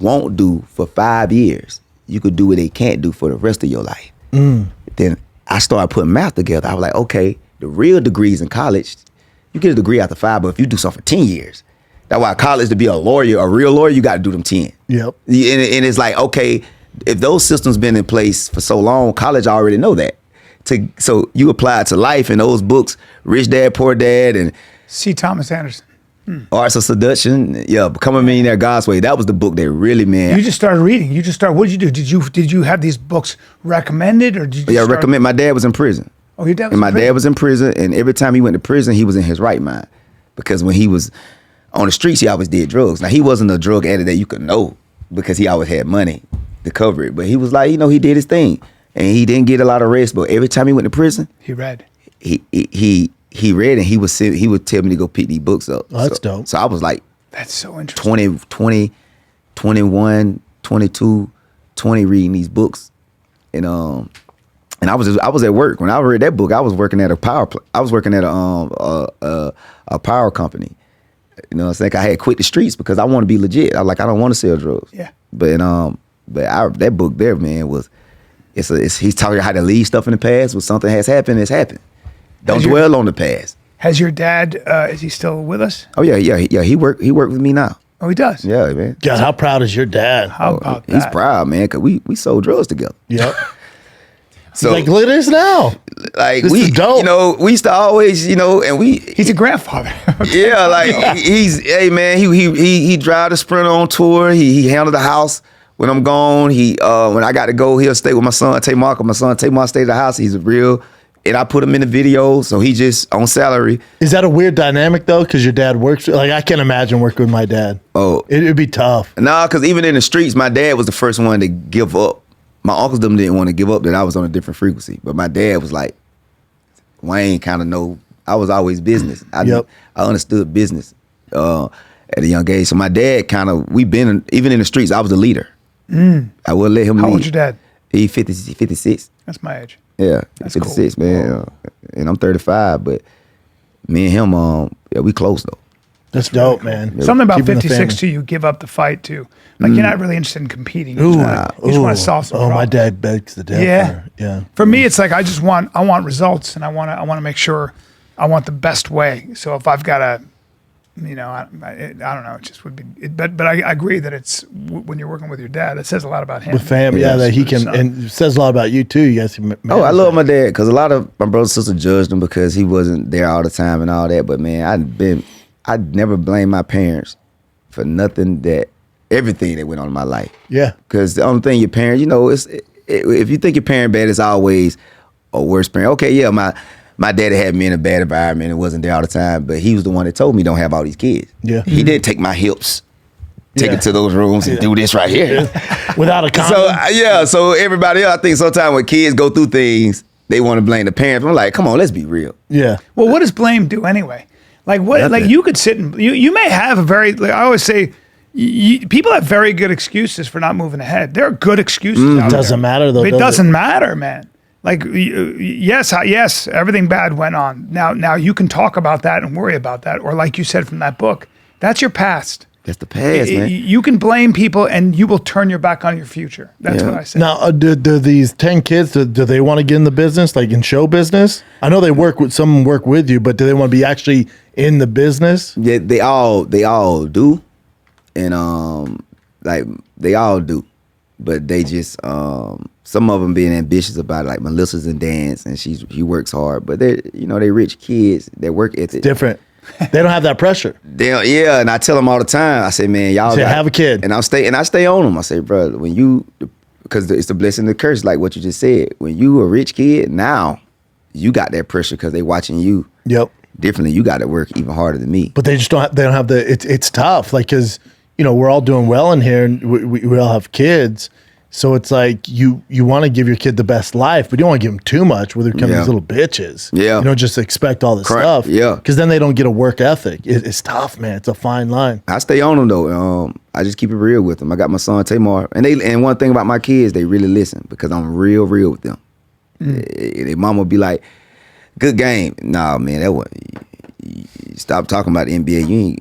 Speaker 4: won't do for 5 years, you could do what they can't do for the rest of your life. Then I started putting math together. I was like, okay, the real degrees in college, you get a degree after 5, but if you do something for 10 years, that's why college, to be a lawyer, a real lawyer, you got to do them 10.
Speaker 2: Yep.
Speaker 4: And it's like, okay, if those systems been in place for so long, college already know that. So you apply it to life, and those books, Rich Dad, Poor Dad, and
Speaker 1: C. Thomas Anderson.
Speaker 4: Arts of Seduction, yeah, Become a Millionaire God's Way. That was the book that really, man.
Speaker 1: You just started reading. What did you do? Did you have these books recommended, or did you?
Speaker 4: Yeah, recommend. My dad was in prison.
Speaker 1: Oh, your dad was.
Speaker 4: And my dad was in prison, and every time he went to prison, he was in his right mind, because when he was on the streets, he always did drugs. Now, he wasn't a drug addict that you could know, because he always had money to cover it. But he was like, he did his thing, and he didn't get a lot of rest. But every time he went to prison,
Speaker 1: He read.
Speaker 4: he read, and he would tell me to go pick these books up.
Speaker 2: Oh, that's dope.
Speaker 4: So I was like
Speaker 1: That's so interesting.
Speaker 4: 20, 21, 22, 20 reading these books, and I was at work when I read that book. I was working at a a power company. You know what I'm saying? I had quit the streets because I want to be legit. I don't want to sell drugs.
Speaker 1: Yeah.
Speaker 4: But that book there, man, he's talking how to leave stuff in the past. When something has happened, it's happened. Don't dwell on the past.
Speaker 1: Has your dad? Is he still with us?
Speaker 4: Oh yeah. He worked with me now.
Speaker 1: Oh, he does.
Speaker 4: Yeah, man.
Speaker 2: God, how proud is your dad?
Speaker 1: How about that?
Speaker 4: He's proud, man, because we sold drugs together.
Speaker 2: Yep.
Speaker 4: So
Speaker 2: Like, look at this now.
Speaker 4: like
Speaker 2: This is dope.
Speaker 4: we used to always, and we
Speaker 1: He's a grandfather.
Speaker 4: yeah, like hey man, he drive the Sprinter on tour. He handled the house when I'm gone. He when I got to go, he'll stay with my son Tamar. My son Tamar stayed at the house. He's a real, and I put him in the video, so he just on salary.
Speaker 2: Is that a weird dynamic though? Because your dad works. Like, I can't imagine working with my dad.
Speaker 4: Oh.
Speaker 2: It'd be tough.
Speaker 4: Nah, because even in the streets, my dad was the first one to give up. My uncles them didn't want to give up, that I was on a different frequency. But my dad was like, Wayne kind of know, I was always business. I understood business at a young age. So my dad even in the streets, I was a leader. I would let him lead.
Speaker 1: How old's your dad?
Speaker 4: He 56.
Speaker 1: That's my age.
Speaker 4: Yeah,
Speaker 1: That's
Speaker 4: 56,
Speaker 1: cool.
Speaker 4: man. And I'm 35, but me and him, we close though.
Speaker 2: That's dope, man.
Speaker 1: Something about
Speaker 2: Keeping the
Speaker 1: 56
Speaker 2: family.
Speaker 1: too. You give up the fight too. Like you're not really interested in competing. You
Speaker 2: Ooh,
Speaker 1: just want to solve some
Speaker 2: oh, my
Speaker 1: problems.
Speaker 2: dad begs the death.
Speaker 1: Yeah.
Speaker 2: Yeah.
Speaker 1: For me, it's like I want results, and I want to make sure I want the best way. So if I've got to, I don't know, it just would be. But I agree that it's when you're working with your dad, it says a lot about him.
Speaker 2: With family, yeah,
Speaker 4: Yes.
Speaker 2: that he
Speaker 1: With his
Speaker 2: can,
Speaker 1: son.
Speaker 2: and it says a lot about you too. You guys can.
Speaker 4: Oh, I love my dad, because a lot of my brothers and sisters judged him because he wasn't there all the time and all that. But man, I'd never blame my parents for everything that went on in my life.
Speaker 2: Yeah.
Speaker 4: Because the only thing your parents, if you think your parent bad, it's always a worse parent. Okay, yeah, my daddy had me in a bad environment and wasn't there all the time, but he was the one that told me don't have all these kids.
Speaker 2: Yeah.
Speaker 4: He didn't take my hips, take
Speaker 2: Yeah.
Speaker 4: it to those rooms and do this right here.
Speaker 2: Without a condom.
Speaker 4: So everybody else, I think sometimes when kids go through things, they want to blame the parents. I'm like, come on, let's be real.
Speaker 2: Yeah.
Speaker 1: Well, what does blame do anyway? Like what?
Speaker 4: Nothing.
Speaker 1: Like you could sit and you may have a very. Like I always say, people have very good excuses for not moving ahead. There are good excuses. Out
Speaker 2: Doesn't
Speaker 1: there.
Speaker 2: matter, though,
Speaker 1: It
Speaker 2: does it?
Speaker 1: doesn't matter, man. Like yes, everything bad went on. Now you can talk about that and worry about that, or like you said from that book, that's your past.
Speaker 4: That's the past, man.
Speaker 1: You can blame people, and you will turn your back on your future. That's
Speaker 4: Yeah.
Speaker 1: what I say.
Speaker 2: Now, do these 10 kids, do they want to get in the business, like in show business? I know they work with you, but do they want to be actually in the business?
Speaker 4: Yeah, they all do, and like they all do, but they just some of them being ambitious about it. Like Melissa's in dance, and she works hard, but they rich kids, their work ethic
Speaker 2: Different. They don't have that pressure.
Speaker 4: Yeah, and I tell them all the time. I say, man, y'all
Speaker 2: Say, have a kid.
Speaker 4: and I stay on them. I say, brother, because it's the blessing and the curse, like what you just said. When you a rich kid, now you got that pressure because they watching you.
Speaker 2: Yep.
Speaker 4: Differently, you got to work even harder than me.
Speaker 2: But they just don't have the, it's tough. Like, because, we're all doing well in here, and we all have kids. So it's like you want to give your kid the best life, but you don't want to give them too much where they become these little bitches.
Speaker 4: Yeah.
Speaker 2: You don't just expect all this stuff.
Speaker 4: Yeah.
Speaker 2: Because then they don't get a work ethic. It's tough, man. It's a fine line.
Speaker 4: I stay on them though. I just keep it real with them. I got my son Tamar, and one thing about my kids, they really listen because I'm real with them. Their mama be like, "Good game." Nah, man, that one. Stop talking about the NBA. You ain't.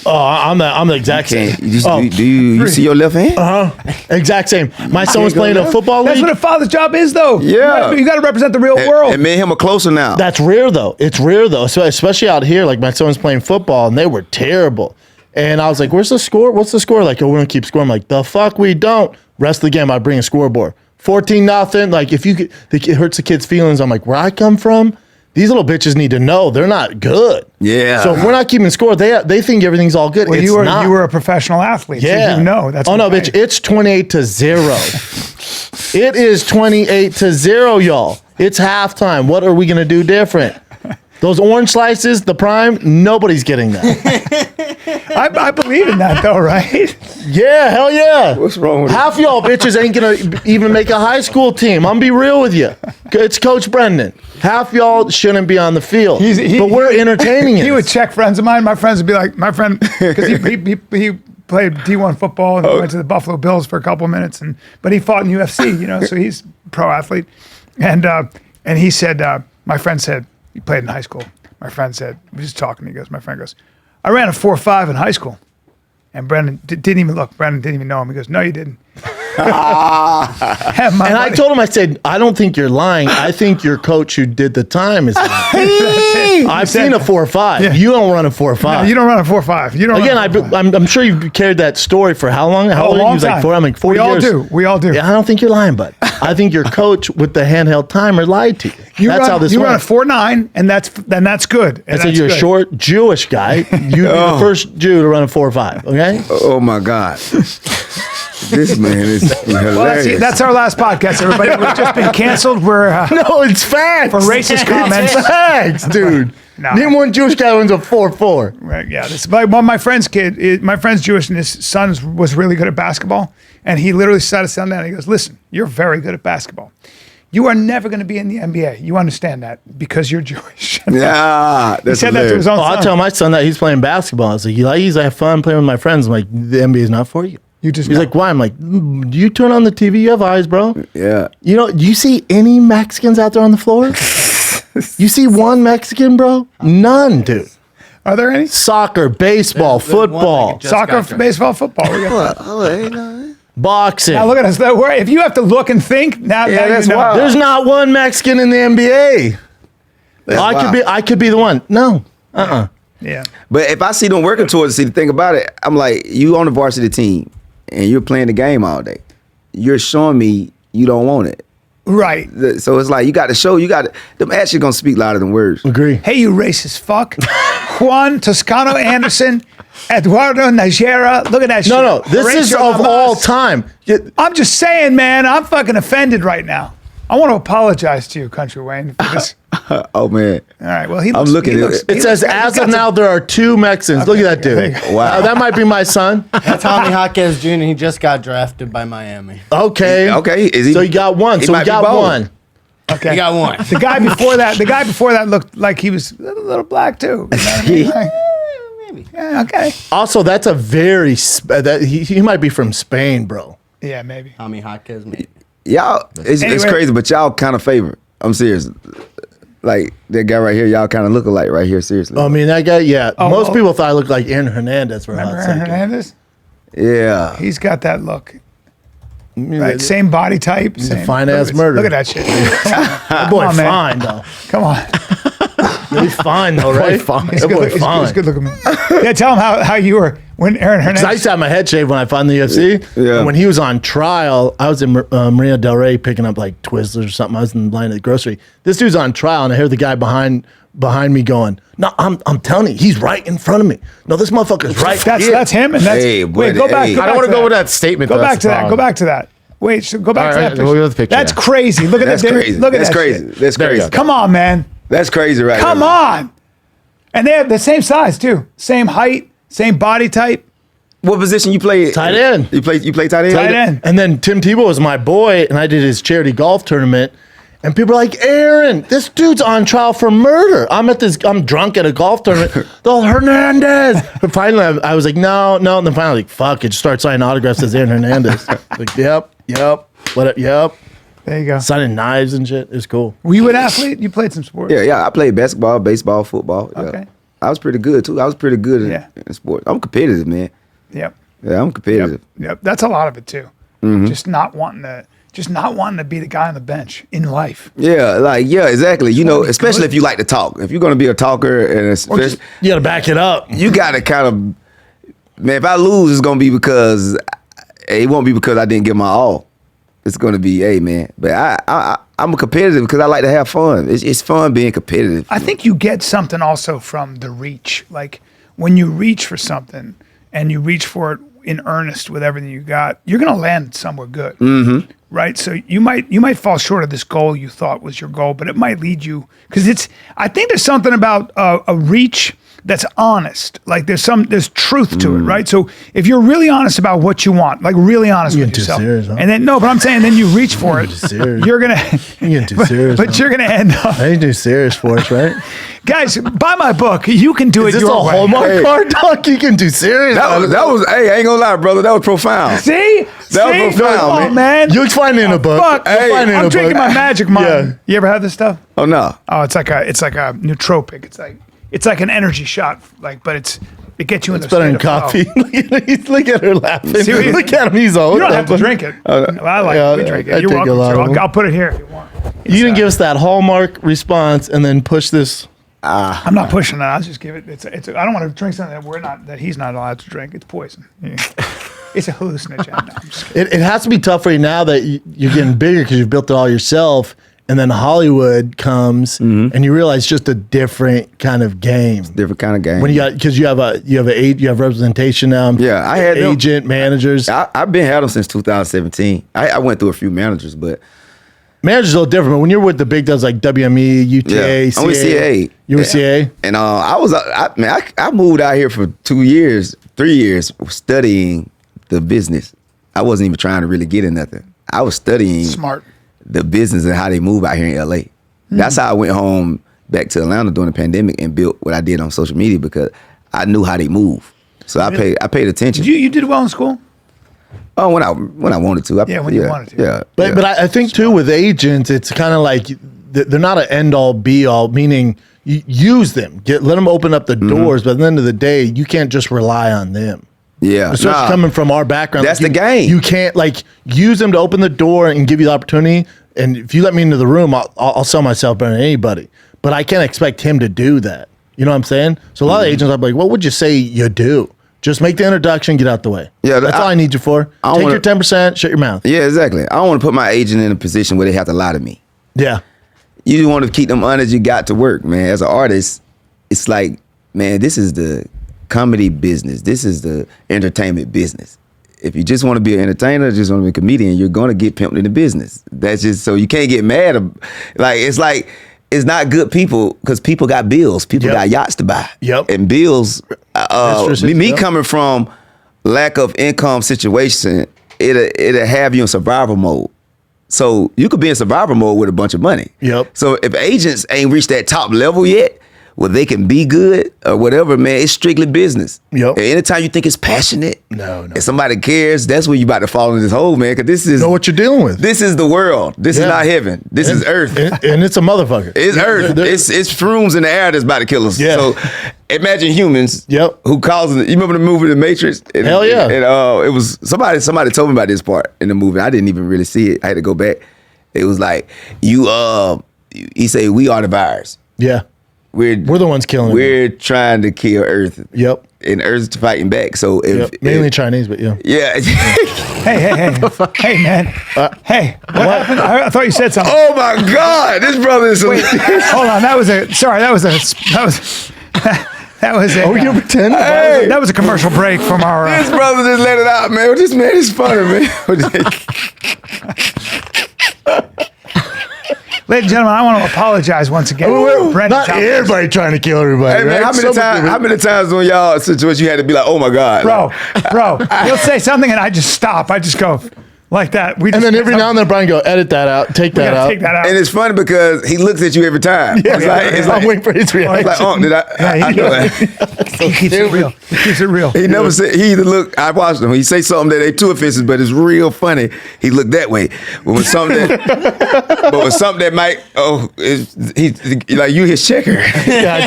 Speaker 2: Oh, I'm the exact same.
Speaker 4: Do you see your left hand?
Speaker 2: Exact same. My son was playing a football
Speaker 1: That's
Speaker 2: league.
Speaker 1: what a father's job is, though.
Speaker 4: Yeah.
Speaker 1: You got to represent the real world.
Speaker 4: And me and him are closer now.
Speaker 2: That's rare though. It's rare though, so especially out here. Like my son was playing football and they were terrible. And I was like, "Where's the score? What's the score?" Like, "Oh, we don't keep scoring." I'm like, "The fuck we don't." Rest of the game, I bring a scoreboard. 14-0. Like if it hurts the kid's feelings. I'm like, where I come from, these little bitches need to know they're not good.
Speaker 4: Yeah.
Speaker 2: So if we're not keeping score, they think everything's all good.
Speaker 1: Well,
Speaker 2: it's
Speaker 1: you
Speaker 2: not.
Speaker 1: were a professional athlete.
Speaker 2: Yeah.
Speaker 1: So you know that's.
Speaker 2: Oh no, bitch! It's 28-0. It is 28-0, y'all. It's halftime. What are we gonna do different? Those orange slices, the prime, nobody's getting that.
Speaker 1: I believe in that though, right?
Speaker 2: Yeah, hell yeah.
Speaker 4: What's wrong with
Speaker 2: Half y'all bitches ain't gonna even make a high school team. I'm gonna be real with you. It's Coach Brendan. Half y'all shouldn't be on the field, but we're entertaining it.
Speaker 1: He would check friends of mine. My friends would be like, my friend, because he played D1 football and went to the Buffalo Bills for a couple of minutes, but he fought in UFC, so he's a pro athlete. And he said, my friend said, he played in high school. My friend said, we were just talking, my friend goes, I ran a 4.5 in high school. And Brendan didn't even look. Brendan didn't even know him. He goes, no, you didn't.
Speaker 2: I told him, I said, I don't think you're lying. I think your coach who did the time is lying. I've seen a 4.5.
Speaker 1: Yeah.
Speaker 2: You don't run a 4.5.
Speaker 1: No, you don't run a 4.5. You don't.
Speaker 2: Again,
Speaker 1: run a 4.5.
Speaker 2: I'm sure you've carried that story for how long? How old are you? He was like 4. I'm like 4 years.
Speaker 1: We all do.
Speaker 2: Yeah, I don't think you're lying, but I think your coach with the handheld timer lied to you. That's how this
Speaker 1: you
Speaker 2: went.
Speaker 1: run a 4.9, and that's good.
Speaker 2: I said you're a short Jewish guy. You'd be the first Jew to run a 4.5. Okay.
Speaker 4: Oh my God. This man is hilarious.
Speaker 1: Well, that's our last podcast, everybody. We've just been canceled. We're
Speaker 2: No, it's facts.
Speaker 1: for racist comments.
Speaker 2: It's facts, dude.
Speaker 1: No.
Speaker 2: Name one Jewish guy who wins a 4.4.
Speaker 1: Right, yeah, this my friend's kid. My friend's Jewish, and his son was really good at basketball. And he literally sat us down and he goes, "Listen, you're very good at basketball. You are never going to be in the NBA. You understand that because you're Jewish."
Speaker 4: Yeah,
Speaker 1: He
Speaker 4: that's
Speaker 1: said that to his
Speaker 4: hilarious.
Speaker 1: own
Speaker 2: I'll
Speaker 1: son.
Speaker 2: tell my son that he's playing basketball. I was like, you like, I have fun playing with my friends. I'm like, the NBA is not for you.
Speaker 1: You just
Speaker 2: He's
Speaker 1: know.
Speaker 2: like, why? I'm like, do you turn on the TV? You have eyes, bro.
Speaker 4: Yeah.
Speaker 2: You know, do you see any Mexicans out there on the floor? You see one Mexican, bro? None, dude.
Speaker 1: Are there any?
Speaker 2: Soccer, baseball,
Speaker 5: There's one
Speaker 2: football,
Speaker 5: that just
Speaker 1: Soccer,
Speaker 5: got drafted.
Speaker 1: baseball, football. We got-
Speaker 2: boxing.
Speaker 1: Now look at us. If you have to look and think, now
Speaker 4: that's
Speaker 1: you know.
Speaker 4: wild.
Speaker 2: There's not one Mexican in the NBA. I could be the one. No.
Speaker 1: Yeah.
Speaker 4: But if I see them working towards it, see the thing about it, I'm like, you on the varsity team and you're playing the game all day. You're showing me you don't want it.
Speaker 1: Right.
Speaker 4: So it's like you got to show, them actions gonna speak louder than words.
Speaker 2: Agree.
Speaker 1: Hey, you racist fuck. Juan Toscano Anderson, Eduardo Najera. Look at that shit.
Speaker 2: No. This is
Speaker 1: Horatio
Speaker 2: of
Speaker 1: Lamas.
Speaker 2: all time.
Speaker 1: I'm just saying, man, I'm fucking offended right now. I want to apologize to you, Kountry Wayne, for this.
Speaker 4: Oh man.
Speaker 1: All right. Well, he
Speaker 4: I'm
Speaker 1: looks.
Speaker 4: looking
Speaker 1: he
Speaker 4: at
Speaker 1: looks,
Speaker 4: it.
Speaker 1: he
Speaker 2: It says,
Speaker 1: looks- he's
Speaker 2: as
Speaker 1: got
Speaker 2: of now, there are 2 Mexicans. Look at that dude.
Speaker 4: Wow.
Speaker 2: That might be my son.
Speaker 5: That's Tommy Hawkins Jr. He just got drafted by Miami.
Speaker 2: Okay.
Speaker 4: Okay. Is he?
Speaker 2: So you got one.
Speaker 4: he
Speaker 2: So we
Speaker 4: might be
Speaker 2: got
Speaker 4: balling.
Speaker 2: one.
Speaker 1: Okay.
Speaker 5: He got one.
Speaker 1: The guy before that looked like he was a little black too. You know what I mean? Like,
Speaker 5: Maybe.
Speaker 1: yeah. Okay.
Speaker 2: Also, that's a very, he might be from Spain, bro.
Speaker 1: Yeah. Maybe.
Speaker 5: Tommy Hawkins, maybe.
Speaker 4: Y'all, it's
Speaker 1: Anyway.
Speaker 4: crazy, but y'all kind of favor. I'm serious. Like that guy right here, y'all kind of look alike right here. Seriously.
Speaker 2: I mean, that guy, yeah. Most
Speaker 1: oh.
Speaker 2: people thought I looked like Aaron Hernandez for a hot
Speaker 1: Remember Aaron
Speaker 2: second.
Speaker 1: Hernandez?
Speaker 4: Yeah.
Speaker 1: He's got that look.
Speaker 2: Yeah,
Speaker 1: Right. Same body type.
Speaker 2: He's a
Speaker 1: same,
Speaker 2: fine-ass
Speaker 1: look at-
Speaker 2: murderer.
Speaker 1: Look at that shit.
Speaker 2: That boy
Speaker 1: on, man.
Speaker 2: fine, though.
Speaker 1: Come on.
Speaker 2: He's fine, though, right?
Speaker 1: He's
Speaker 2: That
Speaker 1: good,
Speaker 2: boy
Speaker 1: he's
Speaker 2: fine.
Speaker 1: good looking. Yeah, tell him how you were when Aaron
Speaker 2: 'Cause I used
Speaker 1: Hernandez.
Speaker 2: to have my head shaved when I found the UFC.
Speaker 4: Yeah.
Speaker 2: And when he was on trial, I was in Marina Del Rey picking up like Twizzlers or something. I was in the line at the grocery. This dude's on trial, and I hear the guy behind me going, "No, I'm telling you, he's right in front of me. No, this motherfucker's right here."
Speaker 1: That's him, and that's
Speaker 4: Hey, boy,
Speaker 1: wait. Go back.
Speaker 4: hey.
Speaker 1: Go
Speaker 4: I
Speaker 1: back
Speaker 6: I don't want to
Speaker 1: to
Speaker 6: go with that statement.
Speaker 1: Go
Speaker 6: though,
Speaker 1: back
Speaker 6: that's
Speaker 1: to
Speaker 6: the
Speaker 1: that. Go
Speaker 6: problem.
Speaker 1: back to that. Wait, so go back
Speaker 6: All
Speaker 1: to
Speaker 6: right,
Speaker 1: that
Speaker 6: we'll
Speaker 1: picture.
Speaker 6: go with the picture.
Speaker 1: That's crazy. Look at
Speaker 4: That's
Speaker 1: that.
Speaker 4: crazy.
Speaker 1: Look at
Speaker 4: That's
Speaker 1: that
Speaker 4: crazy.
Speaker 1: shit.
Speaker 4: That's
Speaker 6: There you
Speaker 4: crazy.
Speaker 6: go.
Speaker 1: Come on, man.
Speaker 4: That's crazy, right?
Speaker 1: Come
Speaker 4: there.
Speaker 1: on. And they have the same size too. Same height. Same body type.
Speaker 4: What position you play?
Speaker 2: Tight end.
Speaker 4: You play tight end?
Speaker 1: Tight end.
Speaker 2: And then Tim Tebow was my boy, and I did his charity golf tournament. And people are like, Aaron, this dude's on trial for murder. I'm drunk at a golf tournament. The Hernandez. But finally, I was like, no. And then finally, like, fuck it. Just start signing autographs as Aaron Hernandez. Like, yep. Yep.
Speaker 1: There you go.
Speaker 2: Signing knives and shit. It's cool.
Speaker 1: Were you an athlete? You played some sports?
Speaker 4: Yeah. I played basketball, baseball, football. Yeah.
Speaker 1: Okay.
Speaker 4: I was pretty good too. I was pretty good in sports. I'm competitive, man.
Speaker 1: Yep.
Speaker 4: Yeah, I'm competitive.
Speaker 1: Yep. That's a lot of it too.
Speaker 4: Mm-hmm.
Speaker 1: Just not wanting to be the guy on the bench in life.
Speaker 4: Yeah, exactly. You know, especially if you like to talk. If you're gonna be a talker, and especially
Speaker 2: You got to back it up.
Speaker 4: you gotta kind of, man. If I lose, it's gonna be because it won't be because I didn't give my all. It's gonna be, hey, man. But I'm a competitive because I like to have fun. It's fun being competitive.
Speaker 1: I think you get something also from the reach. Like when you reach for something and you reach for it in earnest with everything you got, you're going to land somewhere good. Mm-hmm. Right? So you might fall short of this goal you thought was your goal, but it might lead you, because I think there's something about a reach that's honest. Like there's truth to it, right? So if you're really honest about what you want, like really honest with yourself,
Speaker 2: serious, huh?
Speaker 1: and then but I'm saying then you reach for it,
Speaker 2: serious.
Speaker 1: you're gonna
Speaker 2: You're getting too serious.
Speaker 1: but you're gonna end up.
Speaker 2: I ain't too serious for us, right?
Speaker 1: Guys, buy my book. You can do
Speaker 2: Is
Speaker 1: it
Speaker 2: this a
Speaker 1: your way.
Speaker 2: Hallmark card, Doc? You can do serious.
Speaker 4: That was. Hey, I ain't gonna lie, brother. That was profound.
Speaker 1: See?
Speaker 4: That was profound,
Speaker 1: oh, man.
Speaker 2: You'll find it in a book.
Speaker 1: Fuck.
Speaker 2: You'll find it in
Speaker 1: I'm
Speaker 2: a
Speaker 1: drinking
Speaker 2: book.
Speaker 1: my Magic Mind.
Speaker 2: Yeah.
Speaker 1: You ever had this stuff?
Speaker 4: Oh no.
Speaker 1: Oh, it's like a nootropic. It's like an energy shot, but it gets you in the
Speaker 2: Better than
Speaker 1: state of
Speaker 2: coffee.
Speaker 1: flow.
Speaker 2: Look at her laughing.
Speaker 1: See what you-
Speaker 2: Look at him. He's all.
Speaker 1: You don't have to drink it. Well, I like it. We drink it.
Speaker 2: I
Speaker 1: You're
Speaker 2: take a
Speaker 1: welcome
Speaker 2: lot
Speaker 1: to.
Speaker 2: of them.
Speaker 1: I'll put it here if you want.
Speaker 2: You didn't give us that Hallmark response and then push this.
Speaker 1: I'm not pushing that. I'll just give it. I don't want to drink something that he's not allowed to drink. It's poison. Yeah. It's a hallucinogen. No, I'm just kidding.
Speaker 2: It has to be tough for you now that you're getting bigger because you've built it all yourself. And then Hollywood comes, and you realize just a different kind of game.
Speaker 4: Different kind of game.
Speaker 2: When you have representation now.
Speaker 4: Yeah, I had them.
Speaker 2: agent, managers.
Speaker 4: I've been had them since 2017. I went through a few managers, but
Speaker 2: Managers are a little different, but when you're with the big dogs like WME, UTA,
Speaker 4: yeah, I'm with CA.
Speaker 2: You were CA?
Speaker 4: And I moved out here for 3 years studying the business. I wasn't even trying to really get in nothing. I was studying
Speaker 1: Smart.
Speaker 4: the business and how they move out here in LA. That's how I went home back to Atlanta during the pandemic and built what I did on social media, because I knew how they move. So I paid attention.
Speaker 1: You did well in school?
Speaker 4: Oh, when I wanted to.
Speaker 1: When you wanted to.
Speaker 4: Yeah.
Speaker 2: But I think too with agents, it's kind of like they're not an end all be all. Meaning you use them, let them open up the doors. But at the end of the day, you can't just rely on them.
Speaker 4: Yeah.
Speaker 2: Especially coming from our background,
Speaker 4: That's the game.
Speaker 2: You can't use them to open the door and give you the opportunity. And if you let me into the room, I'll sell myself better than anybody. But I can't expect him to do that. You know what I'm saying? So a lot of agents are like, what would you say you do? Just make the introduction, get out the way. Yeah, that's all I need you for. Take your 10%, shut your mouth.
Speaker 4: Yeah, exactly. I don't want to put my agent in a position where they have to lie to me.
Speaker 2: Yeah.
Speaker 4: You want to keep them honest. You got to work, man. As an artist, it's like, man, this is the comedy business. This is the entertainment business. If you just want to be an entertainer, just want to be a comedian, you're going to get pimped in the business. That's just, so you can't get mad. It's not good people, because people got bills. People got yachts to buy.
Speaker 2: Yep.
Speaker 4: And bills, me coming from lack of income situation, it'll have you in survival mode. So you could be in survival mode with a bunch of money.
Speaker 2: Yep.
Speaker 4: So if agents ain't reached that top level yet, where they can be good or whatever, man, it's strictly business.
Speaker 2: Yep.
Speaker 4: And anytime you think it's passionate,
Speaker 2: No.
Speaker 4: and somebody cares, that's where you about to fall in this hole, man. Because this is
Speaker 2: Know what you're dealing with.
Speaker 4: This is the world. This is not heaven. This is earth.
Speaker 2: And it's a motherfucker.
Speaker 4: It's earth. It's shrooms in the air that's about to kill us.
Speaker 2: Yeah.
Speaker 4: So imagine humans.
Speaker 2: Yep.
Speaker 4: Who causing it. You remember the movie The Matrix?
Speaker 2: Hell yeah.
Speaker 4: And it was somebody told me about this part in the movie. I didn't even really see it. I had to go back. It was like he said, we are the virus.
Speaker 2: Yeah. We're the ones killing it.
Speaker 4: We're trying to kill Earth.
Speaker 2: Yep.
Speaker 4: And Earth's fighting back. So
Speaker 2: mainly Chinese, but yeah.
Speaker 4: Yeah.
Speaker 1: Hey, man. Hey, what happened? I thought you said something.
Speaker 4: Oh my God, this brother is.
Speaker 1: Wait, hold on. That was a.
Speaker 2: Oh, you pretend?
Speaker 4: Hey.
Speaker 1: That was a commercial break from our.
Speaker 4: This brother just let it out, man. This man is funny, man.
Speaker 1: Ladies and gentlemen, I want to apologize once again. Brent
Speaker 2: Not everybody trying to kill everybody.
Speaker 4: Hey man,
Speaker 2: right?
Speaker 4: how many times on y'all situation you had to be like, oh my God,
Speaker 1: Bro, he'll say something and I just stop. I just go like that.
Speaker 2: And then every now and then Brian go, edit that out, take that out.
Speaker 1: Take that out.
Speaker 4: And it's funny because he looks at you every time. It's like
Speaker 2: I'm waiting for his reaction.
Speaker 4: It's like, oh, did I know that.
Speaker 1: He keeps it real. He keeps it real.
Speaker 4: He never said, he either look, I watched him, he say something that ain't too offensive, but it's real funny. He looked that way. But when something that might, he like you his checker.
Speaker 2: Yeah,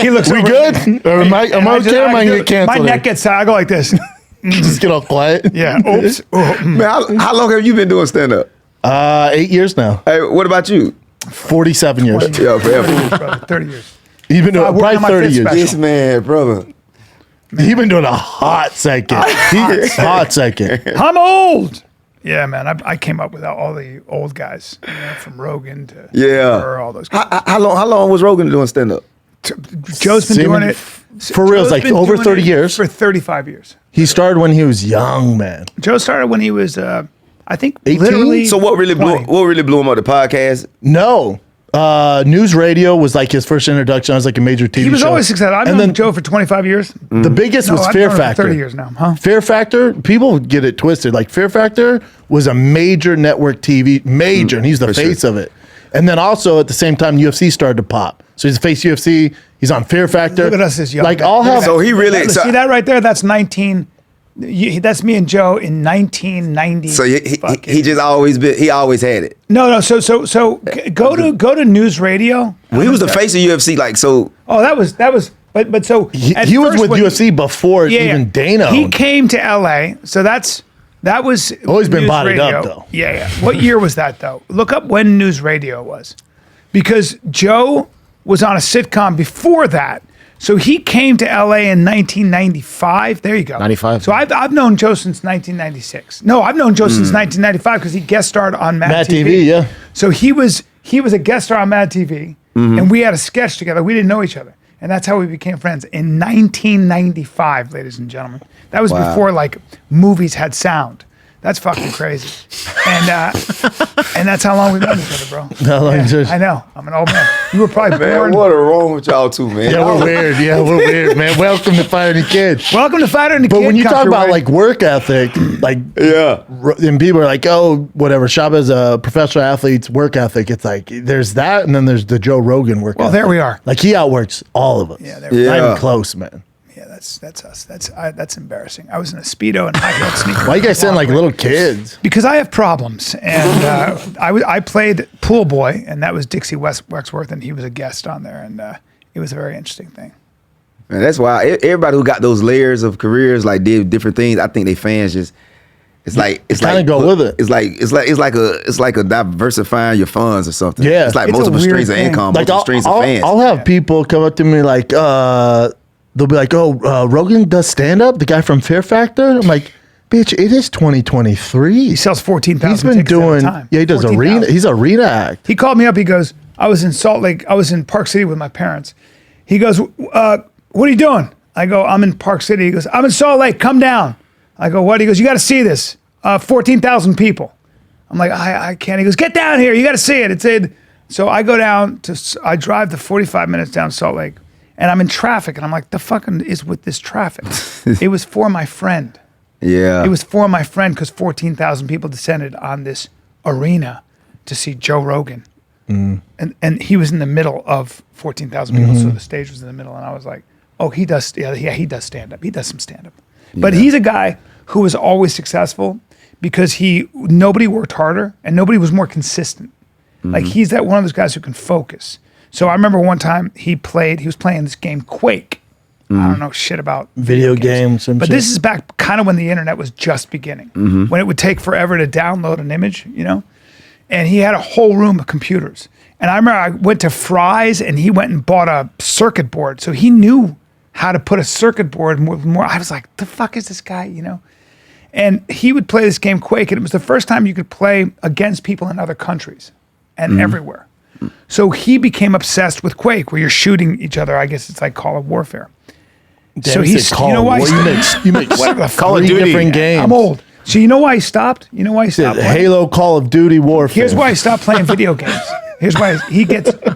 Speaker 1: He looks
Speaker 2: we
Speaker 1: over-
Speaker 2: good? Or am I okay? Or am I going to get canceled?
Speaker 1: My neck gets tired. I go like this.
Speaker 2: Just get all quiet.
Speaker 1: Yeah. Oops. Oh,
Speaker 4: Man, how long have you been doing stand-up?
Speaker 2: 8 years now.
Speaker 4: Hey, what about you?
Speaker 2: 47 years.
Speaker 4: Yeah, forever.
Speaker 1: brother, 30 years.
Speaker 2: He's been doing
Speaker 1: I worked
Speaker 2: probably
Speaker 1: on my
Speaker 2: 30
Speaker 1: fifth
Speaker 2: years.
Speaker 1: special.
Speaker 4: This man, brother.
Speaker 2: He's been doing a hot second. Hot second.
Speaker 1: I'm old. Yeah, man. I came up with all the old guys, from Rogan to Burr, all those guys.
Speaker 4: How long was Rogan doing stand-up?
Speaker 1: Joe's been doing it
Speaker 2: For real, it's
Speaker 1: Joe's
Speaker 2: like
Speaker 1: been
Speaker 2: over
Speaker 1: doing
Speaker 2: 30
Speaker 1: it
Speaker 2: years.
Speaker 1: for 35 years.
Speaker 2: He started when he was young, man.
Speaker 1: Joe started when he was, I think,
Speaker 2: 18?
Speaker 1: literally.
Speaker 4: So what really blew
Speaker 1: 20.
Speaker 4: him up? The podcast?
Speaker 2: No. News radio was like his first introduction. I was like a major TV show.
Speaker 1: He was always successful. I've
Speaker 2: And
Speaker 1: known
Speaker 2: then
Speaker 1: Joe for 25 years.
Speaker 2: the biggest was
Speaker 1: I've
Speaker 2: Fear
Speaker 1: known him for
Speaker 2: Factor.
Speaker 1: 30 years now, huh?
Speaker 2: Fear Factor, people get it twisted. Like Fear Factor was a major network TV, and he's the
Speaker 4: For
Speaker 2: face
Speaker 4: sure.
Speaker 2: of it. And then also at the same time, UFC started to pop. So he's the face UFC. He's on Fear Factor.
Speaker 1: Look at us as young.
Speaker 2: Like I'll have.
Speaker 4: So he really-
Speaker 1: See that right there? That's 19. That's me and Joe in 1990.
Speaker 4: So he just always been, he always had it.
Speaker 1: No. So go to news radio.
Speaker 4: Well, he was the face of UFC, like, so.
Speaker 1: Oh, that was. But so at
Speaker 2: He was
Speaker 1: first
Speaker 2: with
Speaker 1: when-
Speaker 2: UFC before even Dana.
Speaker 1: He
Speaker 2: owned.
Speaker 1: came to LA. So that was
Speaker 2: Always been
Speaker 1: news
Speaker 2: bodied up,
Speaker 1: radio.
Speaker 2: though.
Speaker 1: Yeah. What year was that though? Look up when news radio was, because Joe was on a sitcom before that. So he came to LA in 1995. There you go.
Speaker 5: 95.
Speaker 1: So I've known Joe since 1996. No, I've known Joe since 1995 because he guest starred on Mad
Speaker 2: TV, yeah.
Speaker 1: So he was a guest star on Mad TV, and we had a sketch together. We didn't know each other, and that's how we became friends in 1995, ladies and gentlemen. That was before like movies had sound. That's fucking crazy, and that's how long we've known each other, bro.
Speaker 2: How long is this?
Speaker 1: I know. I'm an old man. You were probably
Speaker 4: Man,
Speaker 1: born.
Speaker 4: what are wrong with y'all two, man?
Speaker 2: Yeah, we're weird. Yeah, we're weird, man. Welcome to Fire the Kid.
Speaker 1: Welcome to Fighter and the
Speaker 2: But
Speaker 1: Kid.
Speaker 2: when you talk
Speaker 1: Country
Speaker 2: about
Speaker 1: Wayne.
Speaker 2: like work ethic, like
Speaker 4: Yeah.
Speaker 2: and people are like, oh, whatever. Schaub is a professional athlete's work ethic. It's like there's that, and then there's the Joe Rogan work.
Speaker 1: Well,
Speaker 2: ethic.
Speaker 1: there we are.
Speaker 2: Like he outworks all of us.
Speaker 1: Yeah, there we
Speaker 4: Yeah.
Speaker 2: Not even close, man.
Speaker 1: Yeah, that's us. That's embarrassing. I was in a Speedo and high-heeled sneakers.
Speaker 2: Why you guys sound like little kids?
Speaker 1: Because I have problems, and I played pool boy, and that was Dixie Wexworth, and he was a guest on there, and it was a very interesting thing.
Speaker 4: Man, that's why everybody who got those layers of careers, like did different things, I think they fans just, it's like
Speaker 2: kinda go with it.
Speaker 4: It's like a diversifying your funds or something.
Speaker 2: Yeah.
Speaker 4: It's like
Speaker 1: It's a
Speaker 4: multiple
Speaker 1: weird
Speaker 4: streams of
Speaker 1: thing.
Speaker 4: income,
Speaker 2: Like
Speaker 4: multiple streams of fans.
Speaker 2: I'll have people come up to me like, they'll be like, oh, Rogan does stand up, the guy from Fear Factor. I'm like, bitch, it is 2023.
Speaker 1: He sells 14,000
Speaker 2: He's been
Speaker 1: tickets at a
Speaker 2: doing,
Speaker 1: time.
Speaker 2: yeah, he does
Speaker 1: 14,000.
Speaker 2: arena. He's arena act.
Speaker 1: He called me up. He goes, I was in Salt Lake. I was in Park City with my parents. He goes, what are you doing? I go, I'm in Park City. He goes, I'm in Salt Lake. Come down. I go, what? He goes, you got to see this. 14,000 people. I'm like, I can't. He goes, get down here. You got to see it. It's it. So I go down I drive the 45 minutes down Salt Lake, and I'm in traffic, and I'm like, the fucking is with this traffic. It was for my friend.
Speaker 4: Yeah.
Speaker 1: It was for my friend because 14,000 people descended on this arena to see Joe Rogan. And he was in the middle of 14,000 people, so the stage was in the middle, and I was like, oh, he does stand up. He does some stand up. But he's a guy who was always successful because nobody worked harder and nobody was more consistent. Like he's one of those guys who can focus. So I remember one time he was playing this game Quake. I don't know shit about
Speaker 2: Video games and
Speaker 1: but
Speaker 2: shit.
Speaker 1: this is back kind of when the internet was just beginning, when it would take forever to download an image, and he had a whole room of computers. And I remember I went to Fry's and he went and bought a circuit board. So he knew how to put a circuit board more. I was like, the fuck is this guy, And he would play this game Quake, and it was the first time you could play against people in other countries and everywhere. So he became obsessed with Quake, where you're shooting each other. I guess it's like Call of Warfare.
Speaker 2: Damn,
Speaker 1: So
Speaker 2: he
Speaker 1: he's,
Speaker 2: said Call
Speaker 1: you know why?
Speaker 2: of War. You make
Speaker 1: Whatever the
Speaker 2: Call of
Speaker 1: fuck.
Speaker 2: Duty different games.
Speaker 1: I'm old. So you know why he stopped? You know why he stopped playing?
Speaker 2: Halo, Call of Duty, Warfare.
Speaker 1: Here's why he stopped playing video games. Here's why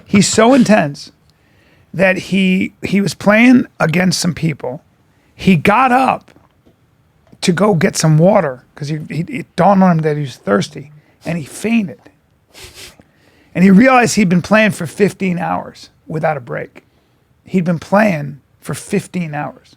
Speaker 1: he's so intense that he was playing against some people. He got up to go get some water because it dawned on him that he was thirsty, and he fainted. And he realized he'd been playing for 15 hours without a break. He'd been playing for 15 hours.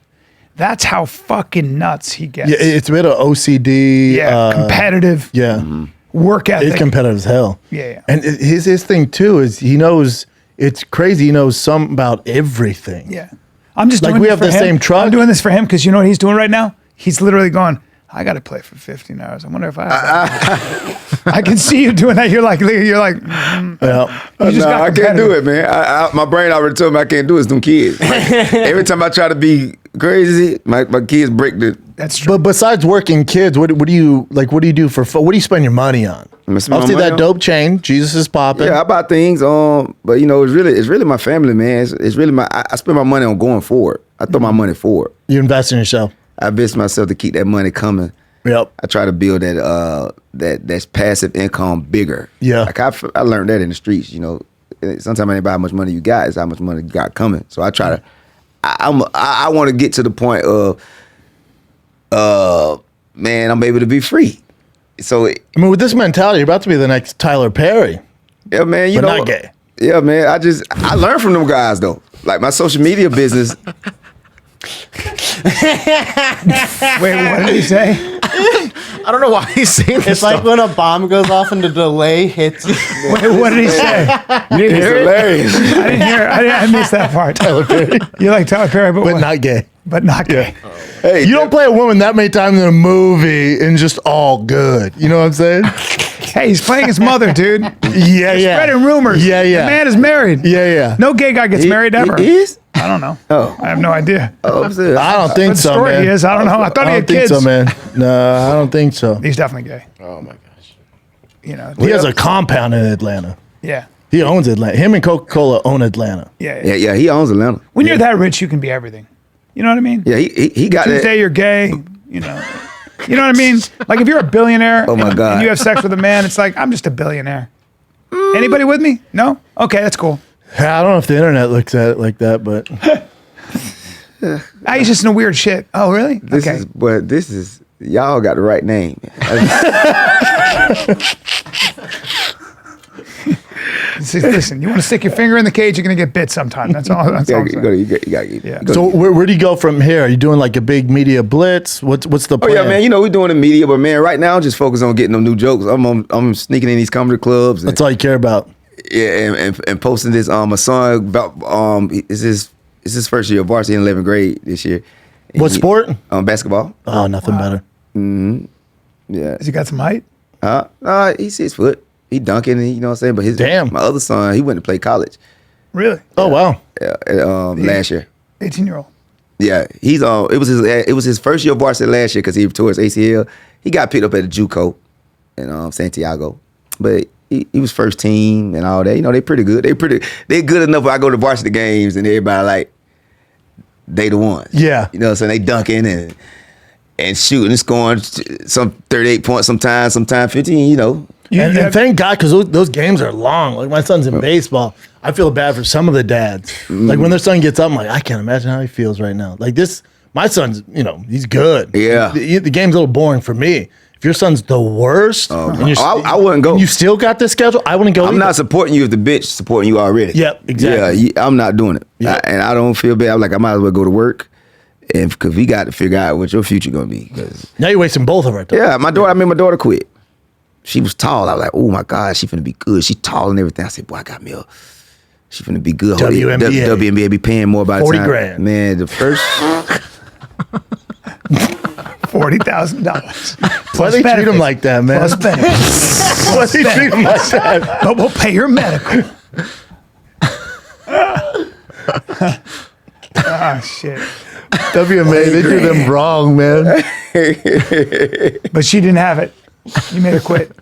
Speaker 1: That's how fucking nuts he gets.
Speaker 2: Yeah, it's a bit of OCD.
Speaker 1: Yeah, competitive.
Speaker 2: Yeah.
Speaker 1: Work ethic.
Speaker 2: It's competitive as hell.
Speaker 1: Yeah.
Speaker 2: And his thing too is he knows, it's crazy, he knows something about everything.
Speaker 1: Yeah. I'm just
Speaker 2: Like,
Speaker 1: doing
Speaker 2: we
Speaker 1: this
Speaker 2: have
Speaker 1: for
Speaker 2: the
Speaker 1: him.
Speaker 2: same truck.
Speaker 1: I'm doing this for him because you know what he's doing right now? He's literally going, I got to play for 15 hours. I wonder if I can see you doing that. You're like,
Speaker 2: Yeah.
Speaker 1: you just got
Speaker 4: I can't do
Speaker 1: competitive.
Speaker 4: it, man. My brain already told me I can't do it. It's them kids. Like, every time I try to be crazy, my kids break the.
Speaker 1: That's true.
Speaker 2: But besides working kids, what do you do for fun? What do you spend your money on?
Speaker 4: I'm gonna spend my
Speaker 2: Obviously
Speaker 4: money
Speaker 2: that
Speaker 4: on-
Speaker 2: dope chain, Jesus is popping.
Speaker 4: Yeah, I buy things. But you know, it's really my family, man. It's really I spend my money on going forward. I throw my money forward.
Speaker 2: You invest in yourself.
Speaker 4: I invest myself to keep that money coming.
Speaker 2: Yep.
Speaker 4: I try to build that's passive income bigger.
Speaker 2: Yeah.
Speaker 4: Like I learned that in the streets. You know, sometimes it ain't about how much money you got; it's how much money you got coming. So I try to. I want to get to the point of, man, I'm able to be free. So
Speaker 2: I mean, with this mentality, you're about to be the next Tyler Perry.
Speaker 4: yeah, man, you
Speaker 2: But
Speaker 4: know,
Speaker 2: not gay.
Speaker 4: Yeah, man. I learned from them guys though. Like my social media business.
Speaker 1: Wait, what did he say?
Speaker 5: I don't know why he's saying this. It's like when a bomb goes off and the delay hits.
Speaker 1: Wait, what did he say?
Speaker 4: You didn't hear hilarious.
Speaker 1: I didn't hear. I missed that part. Tyler Perry. You like Tyler Perry, but what?
Speaker 2: not gay.
Speaker 1: But not gay.
Speaker 4: Hey,
Speaker 2: You don't play a woman that many times in a movie and just all good. You know what I'm saying?
Speaker 1: Hey, he's playing his mother, dude.
Speaker 2: Yeah.
Speaker 1: Spreading rumors.
Speaker 2: Yeah.
Speaker 1: The man is married.
Speaker 2: Yeah.
Speaker 1: No gay guy gets married ever.
Speaker 4: He is?
Speaker 1: I don't know.
Speaker 4: Oh.
Speaker 1: I have no idea.
Speaker 4: Oh, I'm serious.
Speaker 2: I don't think
Speaker 1: What
Speaker 2: so,
Speaker 1: story
Speaker 2: man.
Speaker 1: he is, I don't know. I thought he
Speaker 2: I
Speaker 1: had
Speaker 2: don't think
Speaker 1: kids.
Speaker 2: so, man. No, I don't think so.
Speaker 1: He's definitely gay.
Speaker 5: Oh my gosh.
Speaker 1: You know.
Speaker 2: He has a compound in Atlanta.
Speaker 1: Yeah.
Speaker 2: He owns Atlanta. Him and Coca-Cola own Atlanta.
Speaker 1: Yeah.
Speaker 4: Yeah, he owns Atlanta.
Speaker 1: When you're that rich, you can be everything. You know what I mean?
Speaker 4: Yeah, he got
Speaker 1: Tuesday,
Speaker 4: that.
Speaker 1: you're gay. You know. You know what I mean? Like if you're a billionaire
Speaker 4: Oh, my God.
Speaker 1: and you have sex with a man, it's like, I'm just a billionaire. Anybody with me? No? Okay, that's cool.
Speaker 2: I don't know if the internet looks at it like that, but
Speaker 1: He's just in a weird shit. Oh, really?
Speaker 4: This is y'all got the right name.
Speaker 1: Listen, you want to stick your finger in the cage, you're going to get bit sometime. That's all. That's all I'm saying.
Speaker 4: You gotta
Speaker 1: Yeah.
Speaker 4: go.
Speaker 2: so where do you go from here? Are you doing like a big media blitz? What's the
Speaker 4: Oh
Speaker 2: plan?
Speaker 4: yeah, man. You know we're doing the media, but man, right now I'm just focused on getting them new jokes. I'm sneaking in these comedy clubs. And,
Speaker 2: That's all you care about.
Speaker 4: yeah, and posting this. My son about it's his first year of varsity in 11th grade this year. And
Speaker 2: What sport?
Speaker 4: Basketball.
Speaker 2: Oh, nothing better.
Speaker 4: Yeah.
Speaker 1: Has he got some height?
Speaker 4: He's 6 foot. He dunking, and you know what I'm saying. But
Speaker 2: Damn.
Speaker 4: my other son, he went to play college.
Speaker 1: Really?
Speaker 2: Oh, wow.
Speaker 4: Last year.
Speaker 1: 18-year-old.
Speaker 4: Yeah, it was his first year of varsity last year because he tore his ACL. He got picked up at the JUCO in Santiago, but he was first team and all that. You know, they pretty good. They're good enough. When I go to varsity games and everybody like they the ones.
Speaker 2: Yeah.
Speaker 4: you know what I'm saying. They dunking and shooting and scoring some 38 points sometimes 15. You know.
Speaker 2: And thank God, because those games are long. Like my son's in baseball. I feel bad for some of the dads. Like when their son gets up, I'm like, I can't imagine how he feels right now. Like this, my son's, he's good.
Speaker 4: Yeah.
Speaker 2: The game's a little boring for me. If your son's the worst, and you're,
Speaker 4: I wouldn't go.
Speaker 2: and you still got this schedule, I wouldn't go.
Speaker 4: I'm
Speaker 2: either.
Speaker 4: not supporting you if the bitch supporting you already.
Speaker 2: Yep, exactly.
Speaker 4: Yeah, I'm not doing it.
Speaker 2: Yeah.
Speaker 4: And I don't feel bad. I'm like, I might as well go to work. And because we got to figure out what your future going to be. 'Cause
Speaker 2: Now you're wasting both of our time.
Speaker 4: yeah, my daughter quit. She was tall. I was like, oh my God, she finna be good. She tall and everything. I said, boy, I got me a, she finna be good.
Speaker 2: WNBA.
Speaker 4: WNBA be paying more by the
Speaker 2: 40
Speaker 4: time.
Speaker 2: grand.
Speaker 4: Man, the first,
Speaker 1: $40,000.
Speaker 2: Why they treat him like that, man?
Speaker 1: Plus benefits.
Speaker 2: Why they treat him like that?
Speaker 1: But we'll pay your medical. Shit.
Speaker 2: WMA, they do them wrong, man.
Speaker 1: But she didn't have it. You made her quit.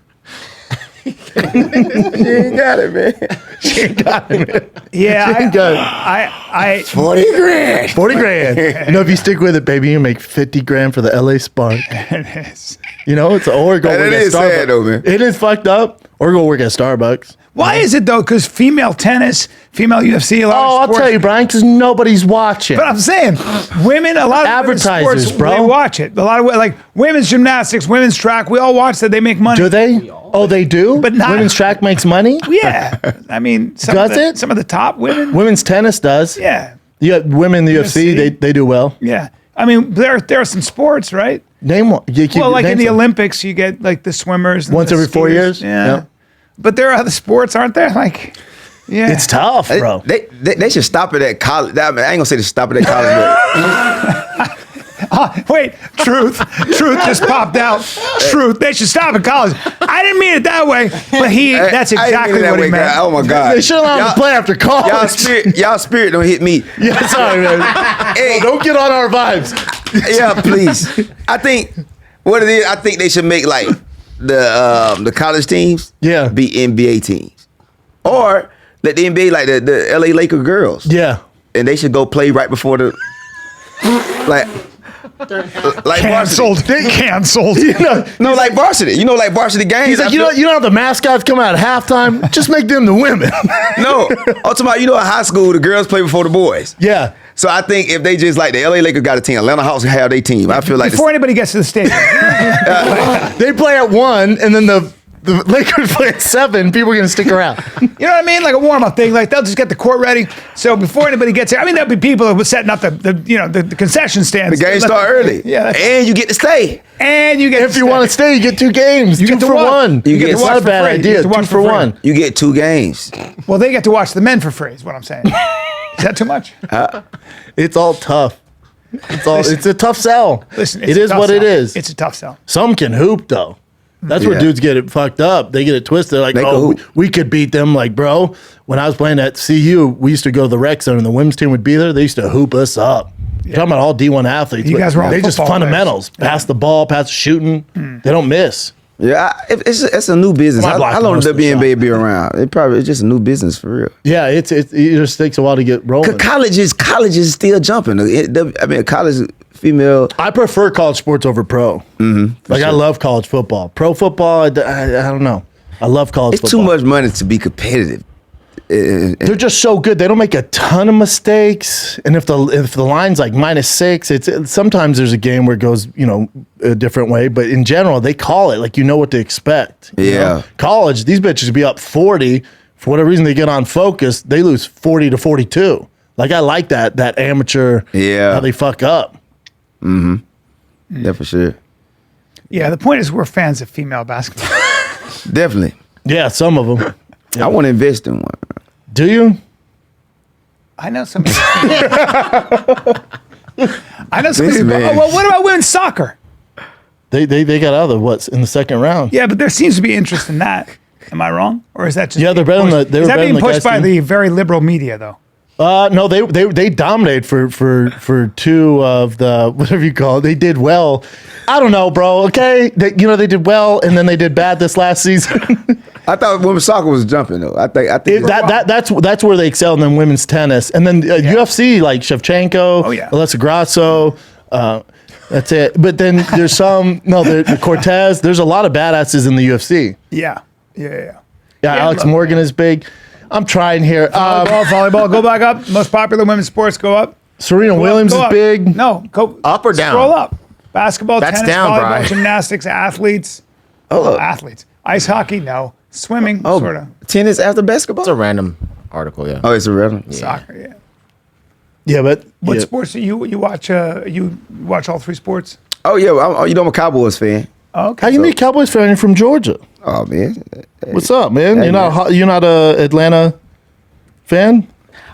Speaker 4: she ain't got it, man.
Speaker 2: She ain't got it, man.
Speaker 1: Yeah,
Speaker 2: She ain't got it.
Speaker 1: I
Speaker 4: 40 grand.
Speaker 2: 40 grand. If you stick with it, baby, you make 50 grand for the LA Spark.
Speaker 1: it is.
Speaker 2: It's or go
Speaker 4: Man,
Speaker 2: work
Speaker 4: that
Speaker 2: at
Speaker 4: is
Speaker 2: Starbucks.
Speaker 4: sad, though, man.
Speaker 2: It is fucked up. Or go work at Starbucks.
Speaker 1: Why is it though? Because female tennis, female UFC, a lot of
Speaker 2: I'll
Speaker 1: sports.
Speaker 2: tell you, Brian, because nobody's watching.
Speaker 1: But I'm saying, women, a lot of women's
Speaker 2: Advertisers,
Speaker 1: sports,
Speaker 2: bro.
Speaker 1: they watch it. A lot of like women's gymnastics, women's track, we all watch that. They make money.
Speaker 2: Do they? Oh, they do?
Speaker 1: But not-
Speaker 2: Women's track makes mone?
Speaker 1: Yeah, I mean,
Speaker 2: Does it?
Speaker 1: Some of the top women.
Speaker 2: Women's tennis does.
Speaker 1: Yeah,
Speaker 2: You got women in the UFC,
Speaker 1: UFC.
Speaker 2: they do well.
Speaker 1: yeah. I mean, there are some sports, right?
Speaker 2: Name one.
Speaker 1: Well, like
Speaker 2: name
Speaker 1: in the
Speaker 2: some.
Speaker 1: Olympics, you get like the swimmers and
Speaker 2: Once
Speaker 1: the
Speaker 2: every 4
Speaker 1: skiers.
Speaker 2: years?
Speaker 1: Yeah.
Speaker 2: Yeah.
Speaker 1: But there are other sports, aren't there? Like, yeah,
Speaker 2: It's tough, bro.
Speaker 4: They should stop it at college. I ain't gonna say they should stop it at college, but
Speaker 1: Wait, truth just popped out. Truth, they should stop at college. I didn't mean it that way, but that's
Speaker 4: I didn't mean
Speaker 1: exactly
Speaker 4: it that
Speaker 1: what he
Speaker 4: way,
Speaker 1: meant.
Speaker 4: guy. Oh my God.
Speaker 2: They should allow them to play after college.
Speaker 4: Y'all spirit don't hit me.
Speaker 2: Yeah, sorry, man.
Speaker 4: Hey,
Speaker 2: Don't get on our vibes.
Speaker 4: yeah, please. I think what it is. I think they should make like the college teams,
Speaker 2: Yeah.
Speaker 4: be NBA teams, or let the NBA like the LA Laker girls,
Speaker 2: Yeah.
Speaker 4: and they should go play right before the like
Speaker 1: Canceled. They canceled.
Speaker 4: No, like varsity. You know, like varsity games.
Speaker 2: He's like, you know how the mascots come out at halftime? Just make them the women.
Speaker 4: No, I'm talking about, you know, in high school, the girls play before the boys.
Speaker 2: Yeah.
Speaker 4: So I think if they just like the LA Lakers got a team, Atlanta Hawks have their team. I feel like
Speaker 1: Before anybody gets to the stadium.
Speaker 2: They play at 1, and then the Lakers play at 7. People are going to stick around.
Speaker 1: You know what I mean? Like a warm-up thing. Like they'll just get the court ready. So before anybody gets there, I mean, there'll be people that were setting up the concession stands.
Speaker 4: the game start early.
Speaker 1: Yeah.
Speaker 4: And you get to stay.
Speaker 1: And you get
Speaker 2: If you want to stay, you get 2 games.
Speaker 1: You
Speaker 2: two
Speaker 1: get to
Speaker 2: for
Speaker 1: watch.
Speaker 2: one.
Speaker 1: You
Speaker 4: get
Speaker 2: It's
Speaker 4: to
Speaker 2: not
Speaker 1: watch
Speaker 2: a
Speaker 1: for
Speaker 2: bad
Speaker 1: free. You
Speaker 2: idea.
Speaker 1: get to watch
Speaker 2: 2
Speaker 1: for
Speaker 2: for
Speaker 1: free.
Speaker 2: 1.
Speaker 4: You get 2 games.
Speaker 1: Well, they get to watch the men for free, is what I'm saying. Is that too much?
Speaker 2: It's all tough.
Speaker 1: Listen.
Speaker 2: It's a tough sell.
Speaker 1: Listen,
Speaker 2: It is what it is.
Speaker 1: It's a tough sell.
Speaker 2: Some can hoop though. That's where
Speaker 4: Yeah.
Speaker 2: dudes get it fucked up. They get it twisted. Like,
Speaker 4: They can
Speaker 2: oh,
Speaker 4: hoop.
Speaker 2: we could beat them. Like, bro, when I was playing at CU, we used to go to the rec center and the women's team would be there. They used to hoop us up. You're talking about all D1 athletes.
Speaker 1: You
Speaker 2: but
Speaker 1: guys were all
Speaker 2: they just
Speaker 1: football
Speaker 2: fundamentals. Pass the ball, pass the shooting. They don't miss.
Speaker 4: Yeah, it's a new business.
Speaker 2: Might block
Speaker 4: How long
Speaker 2: most
Speaker 4: will
Speaker 2: of the
Speaker 4: WNBA be around? It's just a new business for real.
Speaker 2: Yeah, it just takes a while to get rolling.
Speaker 4: College is still jumping. I mean, college female.
Speaker 2: I prefer college sports over pro. Mm-hmm, I love college football. Pro football, I don't know. I love college
Speaker 4: It's
Speaker 2: football.
Speaker 4: too much money to be competitive.
Speaker 2: They're just so good. They don't make a ton of mistakes. And if the line's like -6, it's sometimes there's a game where it goes, a different way. But in general, they call it like you know what to expect. you
Speaker 4: Yeah.
Speaker 2: know? College, these bitches be up 40. For whatever reason, they get on focus. They lose 40 to 42. Like I like that amateur.
Speaker 4: Yeah.
Speaker 2: How they fuck up.
Speaker 4: Yeah, for sure.
Speaker 1: Yeah, the point is we're fans of female basketball.
Speaker 4: Definitely.
Speaker 2: Yeah, some of them.
Speaker 4: I want to invest in one.
Speaker 2: Do you?
Speaker 1: I know some. I know some.
Speaker 4: Listen,
Speaker 1: people.
Speaker 4: man.
Speaker 1: Oh, well, what about women's soccer?
Speaker 2: They got out of what's in the second round.
Speaker 1: Yeah, but there seems to be interest in that. Am I wrong, or is that just
Speaker 2: Yeah, they're better than
Speaker 1: pushed?
Speaker 2: they were
Speaker 1: Is that
Speaker 2: better
Speaker 1: being
Speaker 2: than the
Speaker 1: pushed
Speaker 2: guys
Speaker 1: by
Speaker 2: team.
Speaker 1: the very liberal media though?
Speaker 2: No, they dominated for 2 of the whatever you call it. They did well. I don't know, bro. Okay, they did well, and then they did bad this last season.
Speaker 4: I thought women's soccer was jumping though. I think
Speaker 2: That's where they excel, and then women's tennis, and then UFC like Shevchenko,
Speaker 1: Oh, yeah.
Speaker 2: Alessa Grasso. That's it. But then there's the Cortez. There's a lot of badasses in the UFC.
Speaker 1: Yeah.
Speaker 2: Yeah,
Speaker 1: Yeah,
Speaker 2: Alex
Speaker 1: look.
Speaker 2: Morgan is big. I'm trying here.
Speaker 1: Volleyball, go back up. Most popular women's sports, go up.
Speaker 2: Serena
Speaker 1: Go up,
Speaker 2: Williams
Speaker 1: go
Speaker 2: is
Speaker 1: up.
Speaker 2: big.
Speaker 1: No, go
Speaker 5: Up or down?
Speaker 1: Scroll up. Basketball,
Speaker 5: That's
Speaker 1: tennis,
Speaker 5: down,
Speaker 1: volleyball,
Speaker 5: Bryan.
Speaker 1: gymnastics, athletes.
Speaker 4: Oh,
Speaker 1: Athletes. Ice hockey, no. Swimming,
Speaker 4: oh,
Speaker 1: sort of.
Speaker 4: tennis after basketball.
Speaker 5: It's a random article, yeah.
Speaker 4: Oh, it's a random.
Speaker 1: Soccer, yeah.
Speaker 2: Yeah, but
Speaker 1: What
Speaker 2: yeah.
Speaker 1: sports do you watch? You watch all 3 sports?
Speaker 4: Oh yeah, I'm a Cowboys fan.
Speaker 1: Oh, okay.
Speaker 2: How you be a Cowboys fan? You're from Georgia.
Speaker 4: Oh man,
Speaker 2: What's up, man?
Speaker 4: Hey,
Speaker 2: You're not a Atlanta fan?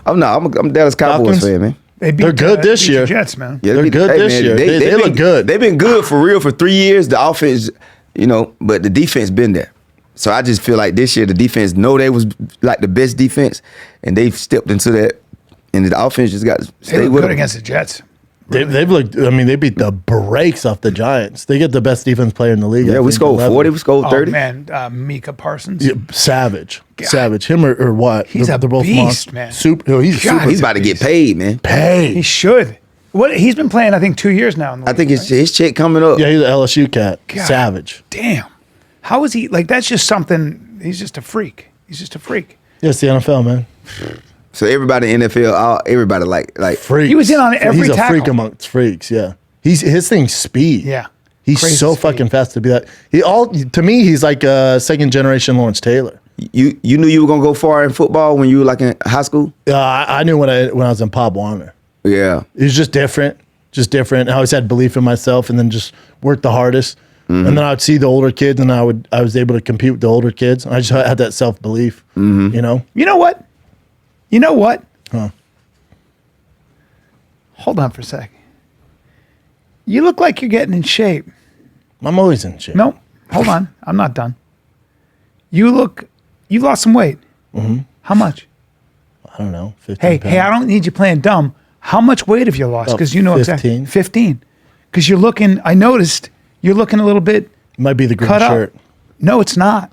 Speaker 4: I'm a Dallas Cowboys
Speaker 2: Falcons?
Speaker 4: fan, man.
Speaker 1: They beat,
Speaker 2: They're good this
Speaker 1: beat the
Speaker 2: year.
Speaker 1: Jets, man.
Speaker 4: Yeah,
Speaker 2: They're good this year. They look good.
Speaker 4: They've been good for real for 3 years. The offense, but the defense been there. So I just feel like this year the defense know they was like the best defense, and they've stepped into that, and the offense just got to
Speaker 1: They
Speaker 4: stay
Speaker 1: look
Speaker 4: with
Speaker 1: good
Speaker 4: them.
Speaker 1: against the Jets.
Speaker 2: They've looked. I mean, they beat the brakes off the Giants. They get the best defense player in the league. I
Speaker 4: Yeah, we
Speaker 2: think,
Speaker 4: scored
Speaker 2: 11.
Speaker 4: 40, we scored
Speaker 1: Oh
Speaker 4: 30.
Speaker 1: man, Mika Parsons.
Speaker 2: Yeah, savage.
Speaker 1: God.
Speaker 2: Savage. Him or what?
Speaker 1: He's
Speaker 2: they're
Speaker 1: a
Speaker 2: both
Speaker 1: beast,
Speaker 2: monsters.
Speaker 1: man.
Speaker 2: Super. Oh, he's
Speaker 1: God,
Speaker 2: super.
Speaker 4: He's about to get paid, man.
Speaker 2: paid.
Speaker 1: He should. What he's been playing, I think, 2 years now. In the
Speaker 4: I think
Speaker 1: league,
Speaker 4: his check coming up.
Speaker 2: Yeah, he's an LSU cat.
Speaker 1: God.
Speaker 2: Savage.
Speaker 1: Damn. How is he? Like that's just something. He's just a freak. He's just a freak.
Speaker 2: Yes, the NFL, man.
Speaker 4: So everybody in the NFL, everybody like
Speaker 2: Freaks.
Speaker 1: He was in on every
Speaker 2: He's a
Speaker 1: tackle.
Speaker 2: freak amongst freaks. Yeah, his thing's speed.
Speaker 1: Yeah.
Speaker 2: he's
Speaker 1: Crazy
Speaker 2: so
Speaker 1: speed.
Speaker 2: fucking fast to be that. To me, he's like a second generation Lawrence Taylor.
Speaker 4: you knew you were gonna go far in football when you were like in high school.
Speaker 2: I knew when I was in Pop Warner.
Speaker 4: Yeah.
Speaker 2: It was just different. I always had belief in myself, and then just worked the hardest. And then I would see the older kids, and I was able to compete with the older kids. I just had that self belief. You know.
Speaker 1: You know what?
Speaker 2: Huh.
Speaker 1: Hold on for a sec. You look like you're getting in shape.
Speaker 2: I'm always in shape.
Speaker 1: No, hold on. I'm not done. You lost some weight. How much?
Speaker 2: I don't know. 15
Speaker 1: Hey,
Speaker 2: pounds.
Speaker 1: I don't need you playing dumb. How much weight have you lost? Because you know
Speaker 2: 15.
Speaker 1: exactly. 15. Because I noticed you're looking a little bit
Speaker 2: It might be the green
Speaker 1: cut
Speaker 2: shirt.
Speaker 1: up. No, it's not.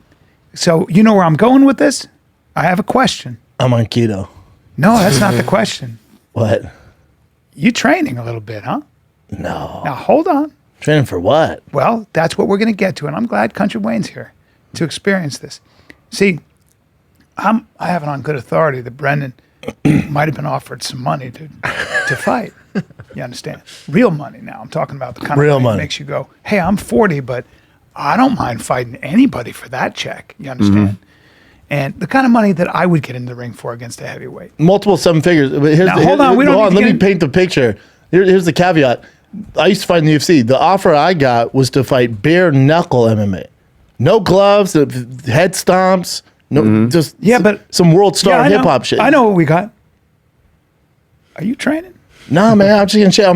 Speaker 1: So you know where I'm going with this? I have a question.
Speaker 2: I'm on keto.
Speaker 1: No, that's not the question.
Speaker 2: What?
Speaker 1: You training a little bit, huh?
Speaker 2: No.
Speaker 1: Now hold on.
Speaker 2: Training for what?
Speaker 1: Well, that's what we're going to get to, and I'm glad Kountry Wayne's here to experience this. See, I have it on good authority that Brendan might have been offered some money to fight. You understand? Real money now. I'm talking about the kind
Speaker 2: Real
Speaker 1: of money
Speaker 2: money.
Speaker 1: that makes you go, hey, I'm 40, but I don't mind fighting anybody for that check. You understand? And the kind of money that I would get in the ring for against a heavyweight.
Speaker 2: Multiple seven figures. But here's
Speaker 1: Now, hold on, we don't
Speaker 2: hold
Speaker 1: need to
Speaker 2: Let
Speaker 1: get
Speaker 2: me
Speaker 1: in-
Speaker 2: paint the picture. Here's the caveat. I used to fight in the UFC. The offer I got was to fight bare knuckle MMA. No gloves, head stomps, just some world star
Speaker 1: I know.
Speaker 2: hip hop shit.
Speaker 1: I know what we got. Are you training?
Speaker 2: Nah, man, I'm just gonna shit.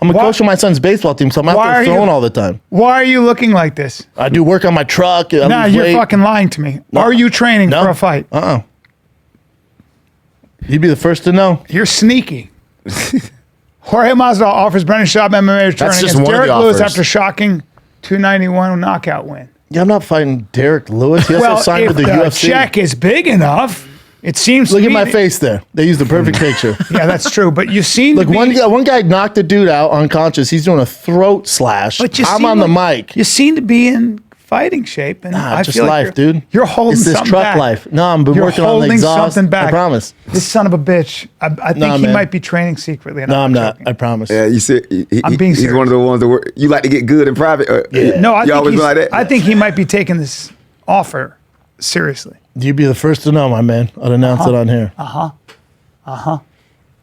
Speaker 2: I'm a coach of my son's baseball team, so I'm out
Speaker 1: Why
Speaker 2: there
Speaker 1: are
Speaker 2: throwing
Speaker 1: you-
Speaker 2: all the time.
Speaker 1: Why are you looking like this?
Speaker 2: I do work on my truck.
Speaker 1: Nah, you're fucking lying to me. Are you training for a fight?
Speaker 2: You'd be the first to know.
Speaker 1: You're sneaky. Jorge Masvidal offers Brendan Schaub MMA return
Speaker 5: That's just
Speaker 1: against
Speaker 5: one of the
Speaker 1: Derek Lewis
Speaker 5: offers.
Speaker 1: after shocking 291 knockout win.
Speaker 2: Yeah, I'm not fighting Derek Lewis. He also signed
Speaker 1: if
Speaker 2: with the
Speaker 1: the
Speaker 2: UFC.
Speaker 1: check is big enough, it seems.
Speaker 2: Look
Speaker 1: to
Speaker 2: at
Speaker 1: me
Speaker 2: my
Speaker 1: that-
Speaker 2: face there. They used the perfect picture.
Speaker 1: Yeah, that's true. But you seem
Speaker 2: Look,
Speaker 1: to be,
Speaker 2: one guy knocked a dude out unconscious. He's doing a throat slash.
Speaker 1: But you
Speaker 2: I'm
Speaker 1: seem
Speaker 2: on the
Speaker 1: like-
Speaker 2: mic.
Speaker 1: You seem to be in fighting shape, and I
Speaker 2: Just
Speaker 1: feel like
Speaker 2: life, dude.
Speaker 1: You're holding
Speaker 2: It's this
Speaker 1: something
Speaker 2: truck
Speaker 1: back.
Speaker 2: life. No, I'm been
Speaker 1: You're
Speaker 2: working on the
Speaker 1: holding
Speaker 2: exhaust.
Speaker 1: something back.
Speaker 2: I promise.
Speaker 1: This son of a bitch. I think he
Speaker 2: man.
Speaker 1: might be training secretly. and
Speaker 2: No, I'm not.
Speaker 1: joking.
Speaker 2: I promise.
Speaker 4: Yeah, you said
Speaker 1: I'm being
Speaker 4: he's
Speaker 1: serious.
Speaker 4: one of the ones that work. You like to get good in private.
Speaker 1: No, I
Speaker 4: you
Speaker 1: think
Speaker 4: always been like that.
Speaker 1: I think he might be taking this offer seriously.
Speaker 2: You'd be the first to know, my man. I'd announce it on here.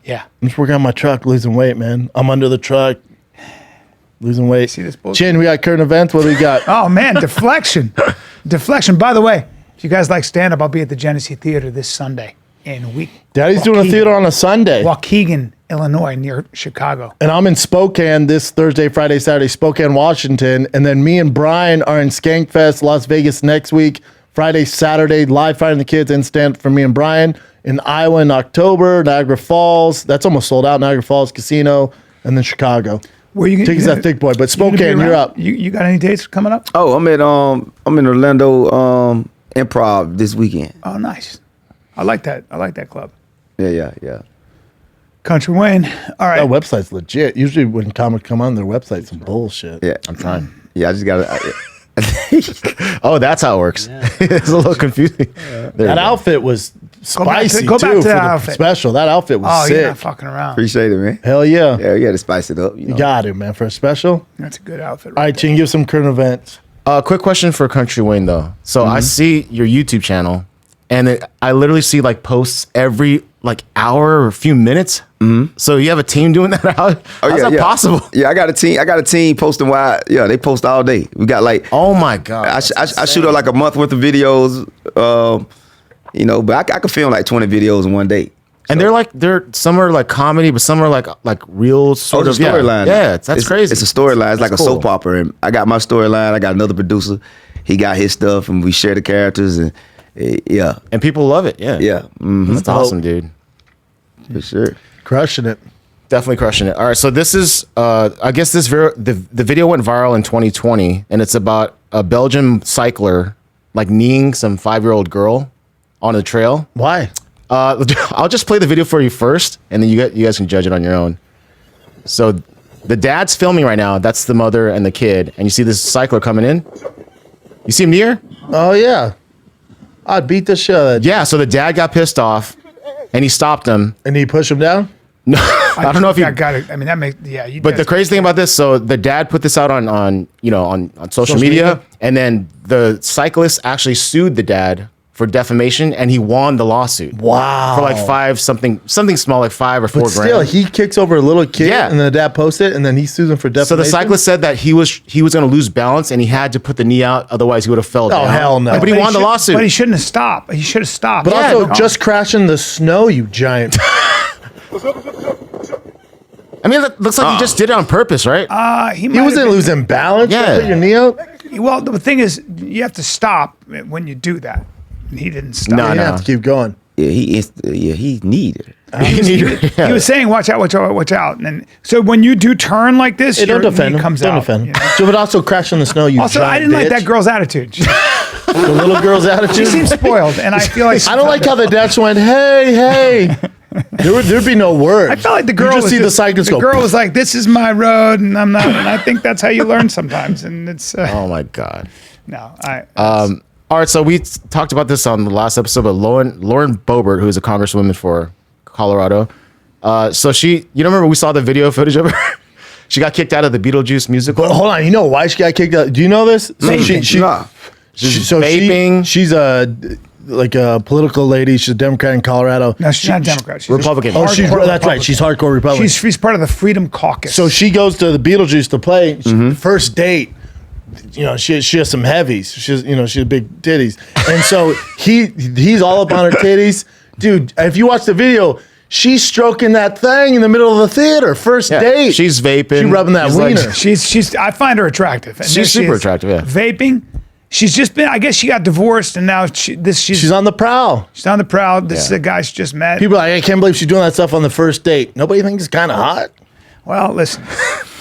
Speaker 1: Yeah.
Speaker 2: I'm just working on my truck, losing weight, man. I'm under the truck, losing weight.
Speaker 1: See this bullshit?
Speaker 2: Chin, we got current events. What do we got?
Speaker 1: Oh man, deflection. Deflection. By the way, if you guys like stand up, I'll be at the Genesee Theater this Sunday in week.
Speaker 2: Daddy's doing a theater on a Sunday.
Speaker 1: Waukegan, Illinois, near Chicago.
Speaker 2: And I'm in Spokane this Thursday, Friday, Saturday, Spokane, Washington. And then me and Bryan are in Skankfest, Las Vegas next week. Friday, Saturday, live fighting the kids and stand for me and Bryan. In Iowa in October, Niagara Falls. That's almost sold out. Niagara Falls Casino. And then Chicago.
Speaker 1: Where you
Speaker 2: Tickets at Thicccboy. But
Speaker 1: you gonna be
Speaker 2: Spokane, you're
Speaker 1: around?
Speaker 2: up.
Speaker 1: You got any dates coming up?
Speaker 4: Oh, I'm in Orlando Improv this weekend.
Speaker 1: Oh, nice. I like that. I like that club.
Speaker 4: Yeah.
Speaker 1: Kountry Wayne. All right.
Speaker 2: That website's legit. Usually when comics come on, their website's some bullshit.
Speaker 4: Yeah.
Speaker 5: I'm trying.
Speaker 4: Yeah, I just got
Speaker 5: Oh, that's how it works. It's a little confusing.
Speaker 2: That outfit was spicy
Speaker 1: go back
Speaker 2: too
Speaker 1: to
Speaker 2: for
Speaker 1: that
Speaker 2: the
Speaker 1: outfit.
Speaker 2: special. That outfit was
Speaker 1: Oh,
Speaker 2: sick.
Speaker 1: you're not fucking around.
Speaker 4: Appreciate it, man.
Speaker 2: Hell yeah.
Speaker 4: Yeah, you got to spice it up. You know?
Speaker 2: You got it, man. For a special.
Speaker 1: That's a good outfit.
Speaker 2: All right, Chin, give some current events.
Speaker 5: Quick question for Kountry Wayne though. So I see your YouTube channel, and I literally see like posts every like hour or a few minutes. So you have a team doing that? How's that possible?
Speaker 4: Yeah, I got a team posting wide. Yeah, they post all day. We got like
Speaker 5: Oh my god!
Speaker 4: I shoot up like a month worth of videos. But I could film like 20 videos in one day.
Speaker 5: And they're some are like comedy, but some are like real sort
Speaker 4: It's
Speaker 5: of
Speaker 4: a storyline.
Speaker 5: Yeah, that's crazy.
Speaker 4: It's a storyline. It's like
Speaker 5: That's
Speaker 4: a
Speaker 5: cool.
Speaker 4: soap opera. And I got my storyline. I got another producer. He got his stuff, and we share the characters. And yeah,
Speaker 5: And people love it. Yeah,
Speaker 4: yeah,
Speaker 5: That's awesome, dude.
Speaker 4: for sure.
Speaker 2: Crushing it.
Speaker 5: Definitely crushing it. All right, so this is, I guess the video went viral in 2020, and it's about a Belgian cycler like kneeing some 5-year-old girl on the trail.
Speaker 2: Why?
Speaker 5: I'll just play the video for you first, and then you guys can judge it on your own. So the dad's filming right now. That's the mother and the kid, and you see this cycler coming in. You see him near?
Speaker 2: Oh, yeah. I'd beat the shit out of that.
Speaker 5: Yeah, so the dad got pissed off, and he stopped him.
Speaker 2: And he pushed him down?
Speaker 5: No, I don't know if he.
Speaker 1: I got it. I mean, that makes you.
Speaker 5: But the crazy thing about this, so the dad put this out on social media, and then the cyclist actually sued the dad for defamation, and he won the lawsuit.
Speaker 2: Wow.
Speaker 5: For like something small, like $5 or $4
Speaker 2: But still,
Speaker 5: grand.
Speaker 2: he kicks over a little kid,
Speaker 5: Yeah.
Speaker 2: and then the dad posts it, and then he sues him for defamation.
Speaker 5: So the cyclist said that he was going to lose balance, and he had to put the knee out, otherwise he would have fell down.
Speaker 2: Oh, hell no.
Speaker 5: But he won the lawsuit.
Speaker 1: But he shouldn't have stopped. He should have stopped.
Speaker 2: But
Speaker 5: Yeah,
Speaker 2: also,
Speaker 5: no.
Speaker 2: just crashing the snow, you giant.
Speaker 5: I mean, it looks like he just did it on purpose, right?
Speaker 1: he
Speaker 2: He
Speaker 1: might
Speaker 2: wasn't
Speaker 1: have
Speaker 2: losing balance.
Speaker 5: Yeah.
Speaker 2: Put your knee out.
Speaker 1: Well, the thing is, you have to stop when you do that. And he didn't stop.
Speaker 5: No,
Speaker 2: You
Speaker 5: no.
Speaker 2: have to keep going.
Speaker 4: Yeah, he needed it.
Speaker 1: He was saying, "Watch out, watch out, watch out." And then, so when you do turn like this,
Speaker 2: Hey, don't
Speaker 1: your
Speaker 2: defend
Speaker 1: knee
Speaker 2: him.
Speaker 1: comes
Speaker 2: Don't
Speaker 1: out.
Speaker 2: defend
Speaker 1: you
Speaker 2: him.
Speaker 1: know?
Speaker 2: So, but also crash in the snow, you
Speaker 1: Also,
Speaker 2: giant
Speaker 1: I didn't like
Speaker 2: bitch.
Speaker 1: that girl's attitude.
Speaker 2: The little girl's
Speaker 1: She
Speaker 2: attitude.
Speaker 1: seems spoiled, and I feel like
Speaker 2: I don't like how the dad just went, hey. There'd be no words.
Speaker 1: I felt like the girl
Speaker 2: You just
Speaker 1: was
Speaker 2: see the cyclist
Speaker 1: the
Speaker 2: go.
Speaker 1: girl was like, "This is my road, and I'm not." And I think that's how you learn sometimes. And it's
Speaker 5: Oh my god.
Speaker 1: no,
Speaker 5: All right, so we talked about this on the last episode, but Lauren Boebert, who is a congresswoman for Colorado, so you remember we saw the video footage of her? She got kicked out of the Beetlejuice musical.
Speaker 2: But hold on, you know why she got kicked out? Do you know this? So
Speaker 4: Nah.
Speaker 5: Vaping.
Speaker 2: she's a political lady. She's a Democrat in Colorado.
Speaker 1: no, she's not a Democrat. She's
Speaker 5: Republican.
Speaker 2: Oh, she's
Speaker 1: hardcore
Speaker 2: that's right. She's hardcore Republican.
Speaker 1: She's part of the Freedom Caucus.
Speaker 2: So she goes to the Beetlejuice to play. First date, she has some heavies. She has big titties, and so he's all up on her titties, dude. If you watch the video, she's stroking that thing in the middle of the theater. First
Speaker 5: Yeah,
Speaker 2: date,
Speaker 5: she's vaping.
Speaker 2: She rubbing that
Speaker 5: She's like-
Speaker 2: wiener.
Speaker 1: she's I find her attractive. And
Speaker 5: She's
Speaker 1: there she
Speaker 5: super
Speaker 1: is,
Speaker 5: attractive, yeah.
Speaker 1: Vaping. She's just been. I guess she got divorced, and now
Speaker 2: She's on the prowl.
Speaker 1: She's on the proud. This is
Speaker 5: Yeah.
Speaker 1: a guy she just met.
Speaker 2: People are like, I can't believe she's doing that stuff on the first date. Nobody thinks it's kind of hot.
Speaker 1: Well, listen,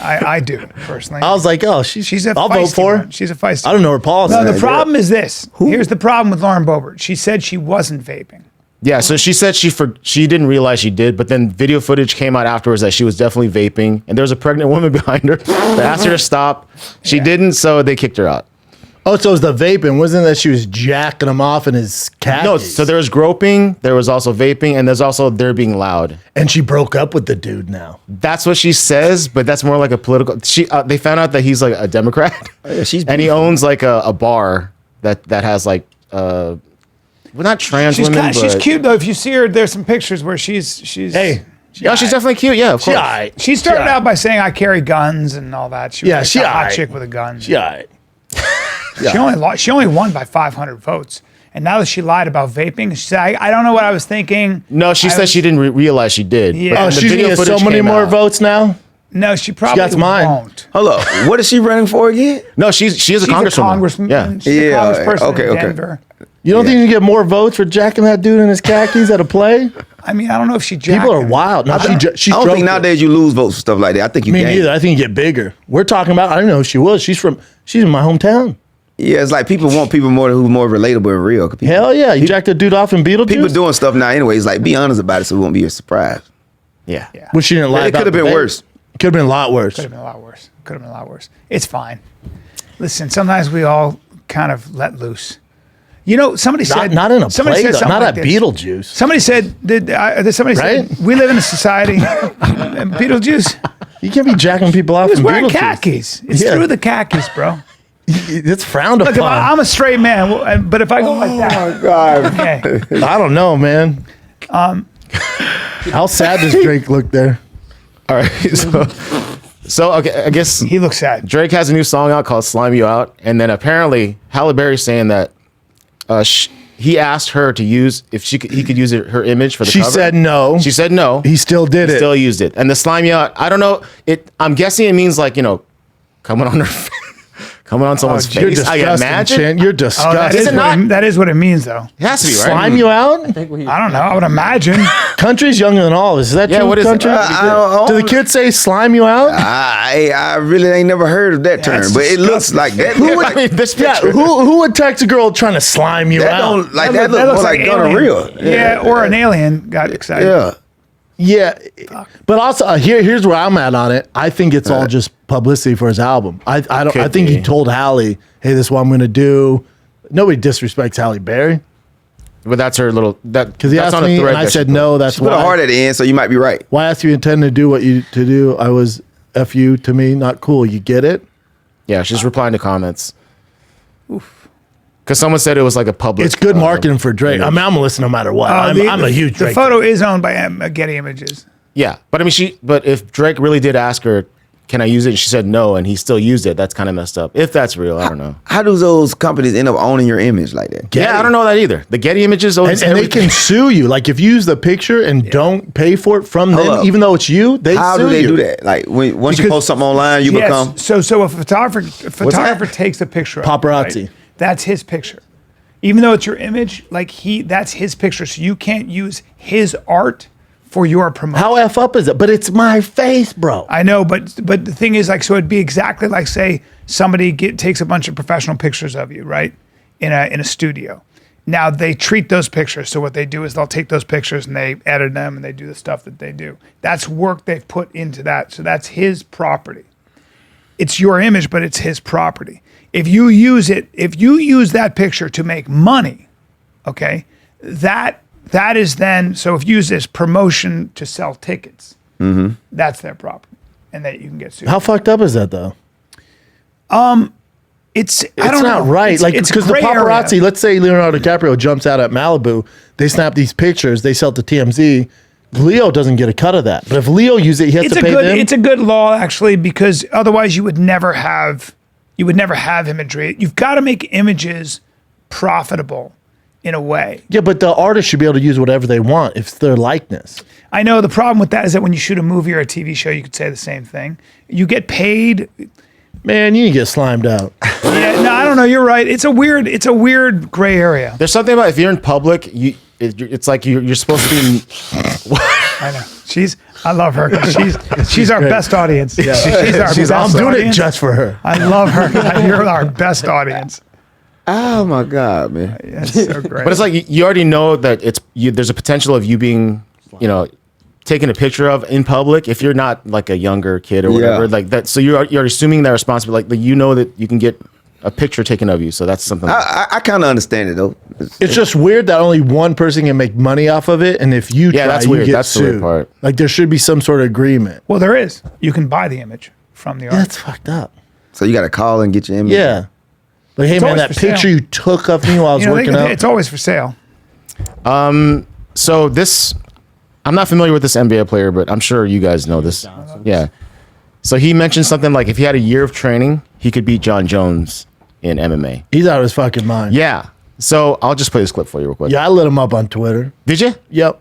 Speaker 1: I do personally.
Speaker 2: I was like, oh, she's
Speaker 1: a
Speaker 2: I'll vote
Speaker 1: feisty
Speaker 2: for her.
Speaker 1: one. She's a feisty.
Speaker 2: I don't know her policy.
Speaker 1: No, the problem is this. Here's the problem with Lauren Boebert. She said she wasn't vaping.
Speaker 5: Yeah, so she said she didn't realize she did, but then video footage came out afterwards that she was definitely vaping, and there was a pregnant woman behind her. They asked her to stop. She didn't, so they kicked her out.
Speaker 2: Oh, so it was the vaping. Wasn't that she was jacking him off in his khakis?
Speaker 5: No, so there was groping, there was also vaping, and there's also there being loud.
Speaker 2: And she broke up with the dude now.
Speaker 5: That's what she says, but that's more like a political. They found out that he's like a Democrat,
Speaker 4: yeah, she's
Speaker 5: and he owns like a bar that has like well, not trans
Speaker 1: She's
Speaker 5: women,
Speaker 1: she's
Speaker 5: but
Speaker 1: cute though. If you see her, there's some pictures where she's.
Speaker 2: Hey,
Speaker 5: Yeah, she's definitely cute. Yeah, of course.
Speaker 1: She started out by saying I carry guns and all that. She was
Speaker 2: Yeah,
Speaker 1: like
Speaker 2: she
Speaker 1: a hot
Speaker 2: aight.
Speaker 1: chick with a gun.
Speaker 2: Yeah.
Speaker 1: She only won by 500 votes. And now that she lied about vaping, she said, I don't know what I was thinking.
Speaker 5: No, she said she didn't realize she did.
Speaker 1: Yeah.
Speaker 5: but
Speaker 1: Oh,
Speaker 5: the
Speaker 2: She's
Speaker 5: video
Speaker 2: gonna get so
Speaker 5: footage
Speaker 2: many
Speaker 5: came
Speaker 2: more
Speaker 5: out.
Speaker 2: votes now.
Speaker 1: No, she probably
Speaker 2: got mine.
Speaker 1: won't.
Speaker 4: Hold up. What is she running for again?
Speaker 5: No, she is a
Speaker 1: She's
Speaker 5: congresswoman.
Speaker 1: a congressman.
Speaker 5: Yeah.
Speaker 1: She's a
Speaker 4: Yeah,
Speaker 1: congressperson
Speaker 4: okay,
Speaker 1: in
Speaker 4: okay.
Speaker 1: Denver.
Speaker 2: You don't think you can get more votes for jacking that dude in his khakis at a play?
Speaker 1: I mean, I don't know if she jacked
Speaker 2: People are
Speaker 1: him.
Speaker 2: wild. No, she
Speaker 4: I don't
Speaker 2: stroked
Speaker 4: think
Speaker 2: it.
Speaker 4: nowadays you lose votes for stuff like that. I think you
Speaker 2: Me
Speaker 4: gain.
Speaker 2: neither. I think you get bigger. We're talking about. I don't know who she was. She's in my hometown.
Speaker 4: Yeah, it's like people want people who's more relatable and real. People,
Speaker 2: Hell yeah! You jacked a dude off in Beetlejuice.
Speaker 4: people doing stuff now anyways. Like, be honest about it so it won't be a surprise.
Speaker 5: Yeah.
Speaker 2: Which she didn't lie
Speaker 4: It
Speaker 2: about.
Speaker 4: could have been
Speaker 2: the
Speaker 4: worse.
Speaker 2: Could have been a lot worse.
Speaker 1: Could have been a lot worse. Could have been a lot worse. It's fine. Listen, sometimes we all kind of let loose. You know, somebody said
Speaker 2: Not in a
Speaker 1: somebody
Speaker 2: play,
Speaker 1: said
Speaker 2: though.
Speaker 1: something
Speaker 2: Not
Speaker 1: like
Speaker 2: at
Speaker 1: this.
Speaker 2: Beetlejuice.
Speaker 1: Somebody said somebody
Speaker 2: Right?
Speaker 1: said we live in a society. Beetlejuice.
Speaker 2: You can't be jacking people off
Speaker 1: He was
Speaker 2: in
Speaker 1: wearing
Speaker 2: Beetlejuice.
Speaker 1: khakis. It's
Speaker 2: Yeah.
Speaker 1: through the khakis, bro.
Speaker 2: It's frowned
Speaker 1: Look,
Speaker 2: upon.
Speaker 1: I'm a straight man, but if I go like that,
Speaker 4: God.
Speaker 1: okay.
Speaker 2: I don't know, man. How sad does Drake look there?
Speaker 5: All right. So okay, I guess
Speaker 1: He looks sad.
Speaker 5: Drake has a new song out called "Slime You Out," and then apparently Halle Berry's saying that he asked her to use if he could use her image for the
Speaker 2: She
Speaker 5: cover.
Speaker 2: said no.
Speaker 5: She said no.
Speaker 2: He still did it.
Speaker 5: Still used it, and the "Slime You Out." I don't know. I'm guessing it means like coming on her. Coming on someone's
Speaker 2: You're
Speaker 5: face. I
Speaker 2: disgusting,
Speaker 5: imagine.
Speaker 2: Chin. You're
Speaker 1: Oh, that
Speaker 2: disgusting.
Speaker 1: is,
Speaker 5: it
Speaker 1: what
Speaker 5: not?
Speaker 1: it, that is what it means, though.
Speaker 5: It has to be right.
Speaker 2: Slime you out?
Speaker 1: I don't know. I would imagine.
Speaker 2: Country's younger than all of us. Is that
Speaker 5: Yeah,
Speaker 2: true,
Speaker 5: what is it?
Speaker 2: Country?
Speaker 4: I
Speaker 2: Do the kids say slime you out?
Speaker 4: I really ain't never heard of that term,
Speaker 1: that's
Speaker 4: but it looks like that.
Speaker 2: Who
Speaker 5: I mean, this
Speaker 2: Yeah,
Speaker 5: picture.
Speaker 2: who would text a girl trying to slime you
Speaker 4: that
Speaker 2: out?
Speaker 4: don't like that look more like gonorrhea.
Speaker 1: Yeah, or an alien got excited.
Speaker 4: Yeah.
Speaker 2: Yeah, but also here's where I'm at on it. I think it's all just publicity for his album. I
Speaker 5: Could
Speaker 2: think he
Speaker 5: be.
Speaker 2: told Halle, "Hey, this is what I'm going to do." Nobody disrespects Halle Berry.
Speaker 5: But that's her little that
Speaker 2: Because he
Speaker 5: that's
Speaker 2: asked
Speaker 5: not a
Speaker 2: me,
Speaker 5: thread
Speaker 2: and I
Speaker 5: that she
Speaker 2: said
Speaker 5: put.
Speaker 2: no. That's
Speaker 4: She put a heart
Speaker 2: why.
Speaker 4: at the end, so you might be right.
Speaker 2: Why I asked you intend to do what you to do? I was F you to me, not cool. You get it?
Speaker 5: Yeah, she's replying to comments. Because someone said it was like a public.
Speaker 2: It's good marketing for Drake. I mean, I'm gonna listen no matter what. I'm a huge Drake
Speaker 1: The photo is owned by Getty Images.
Speaker 5: Yeah, but I mean, but if Drake really did ask her, "Can I use it?" and she said no, and he still used it, that's kind of messed up. If that's real, I don't know.
Speaker 4: How do those companies end up owning your image like that?
Speaker 5: Yeah, I don't know that either. The Getty Images owns
Speaker 2: And they
Speaker 5: everything.
Speaker 2: can sue you. Like if you use the picture and don't pay for it from
Speaker 4: Hold
Speaker 2: them,
Speaker 4: up.
Speaker 2: even though it's you, they
Speaker 4: How
Speaker 2: sue
Speaker 4: do they
Speaker 2: you.
Speaker 4: do that? Like once you
Speaker 1: Because-
Speaker 4: post something online, you become.
Speaker 1: So a photographer takes a picture of it,
Speaker 2: Paparazzi.
Speaker 1: right? That's his picture. Even though it's your image, like that's his picture. So you can't use his art for your promotion.
Speaker 2: How F up is it? But it's my face, bro.
Speaker 1: I know, but the thing is, like, so it'd be exactly like, say, somebody takes a bunch of professional pictures of you, right, in a studio. Now they treat those pictures. So what they do is they'll take those pictures and they edit them and they do the stuff that they do. That's work they've put into that. So that's his property. It's your image, but it's his property. If you use that picture to make money, okay, that is then, so if you use this promotion to sell tickets, that's their property, and that you can get sued.
Speaker 2: How fucked up is that though?
Speaker 1: It's I
Speaker 2: It's
Speaker 1: don't
Speaker 2: not
Speaker 1: know.
Speaker 2: right.
Speaker 1: It's,
Speaker 2: Like
Speaker 1: it's
Speaker 2: because the
Speaker 1: gray
Speaker 2: paparazzi,
Speaker 1: area.
Speaker 2: let's say Leonardo DiCaprio jumps out at Malibu, they snap these pictures, they sell it to TMZ. Leo doesn't get a cut of that. But if Leo uses it, he has
Speaker 1: It's
Speaker 2: to
Speaker 1: a
Speaker 2: pay
Speaker 1: good
Speaker 2: them.
Speaker 1: it's a good law actually, because otherwise you would never have imagery. You've got to make images profitable in a way.
Speaker 2: Yeah, but the artist should be able to use whatever they want if it's their likeness.
Speaker 1: I know the problem with that is that when you shoot a movie or a TV show, you could say the same thing. You get paid.
Speaker 2: Man, you need to get slimed out.
Speaker 1: Yeah, no, I don't know. You're right. It's a weird gray area.
Speaker 5: There's something about if you're in public, it's like you're supposed to be.
Speaker 1: I know. I love her. 'Cause she's our best audience. She's our best
Speaker 2: I'm doing it
Speaker 1: audience.
Speaker 2: just for her.
Speaker 1: I love her. You're our best audience.
Speaker 4: Oh my God, man!
Speaker 1: That's so great.
Speaker 5: But it's like you already know that there's a potential of you being, taken a picture of in public if you're not like a younger kid or whatever,
Speaker 4: Yeah.
Speaker 5: like that. So you're assuming that responsibility, like you know that you can get a picture taken of you. So that's something.
Speaker 4: I kind of understand it though.
Speaker 2: It's just weird that only one person can make money off of it, and if you
Speaker 5: Yeah,
Speaker 2: try,
Speaker 5: that's
Speaker 2: you
Speaker 5: weird.
Speaker 2: get
Speaker 5: That's the
Speaker 2: sued.
Speaker 5: weird part.
Speaker 2: Like there should be some sort of agreement.
Speaker 1: Well, there is. You can buy the image from the artist.
Speaker 2: That's fucked up.
Speaker 4: So you got to call and get your image.
Speaker 2: Yeah. Like, hey man,
Speaker 1: always
Speaker 2: that
Speaker 1: for sale.
Speaker 2: picture you took of me while I was working out.
Speaker 1: It's always for sale.
Speaker 5: So I'm not familiar with this NBA player, but I'm sure you guys know this. Yeah. So he mentioned something like if he had a year of training, he could beat John Jones in MMA.
Speaker 2: He's out of his fucking mind.
Speaker 5: Yeah. So I'll just play this clip for you real quick.
Speaker 2: Yeah, I lit him up on Twitter.
Speaker 5: Did you?
Speaker 2: Yep.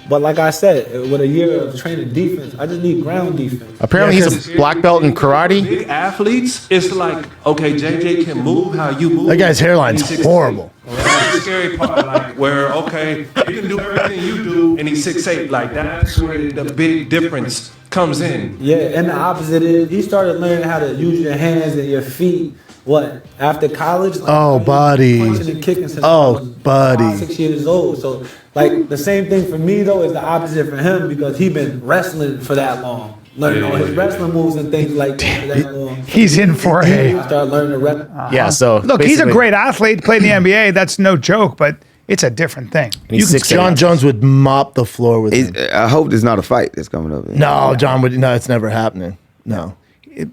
Speaker 6: But like I said, with a year of training defense, I just need ground defense.
Speaker 5: Apparently he's a black belt in karate.
Speaker 7: Big athletes, it's like, okay, JJ can move how you move.
Speaker 2: That guy's hairline's
Speaker 7: And he's 6'8".
Speaker 2: horrible.
Speaker 7: That's the scary part, like where, okay, he can do everything you do and he's 6'8". Like that's where the big difference comes in.
Speaker 6: Yeah, and the opposite is he started learning how to use your hands and your feet. What after college? Like,
Speaker 2: Oh,
Speaker 6: he's
Speaker 2: buddy.
Speaker 6: punching and kicking since
Speaker 2: Oh,
Speaker 6: I was
Speaker 2: buddy.
Speaker 6: 5, 6 years old. So like the same thing for me though is the opposite for him because he been wrestling for that long, learning all his wrestling moves and things like that for that long.
Speaker 1: He's in for a.
Speaker 6: Start learning to rep.
Speaker 5: Yeah. So
Speaker 1: Look, he's a
Speaker 5: basically-
Speaker 1: great athlete. Played in the NBA. That's no joke, but it's a different thing.
Speaker 5: he's
Speaker 1: You can
Speaker 5: 6'8".
Speaker 2: John Jones would mop the floor with him.
Speaker 4: I hope there's not a fight that's coming up.
Speaker 2: No, John would. No, it's never happening. No.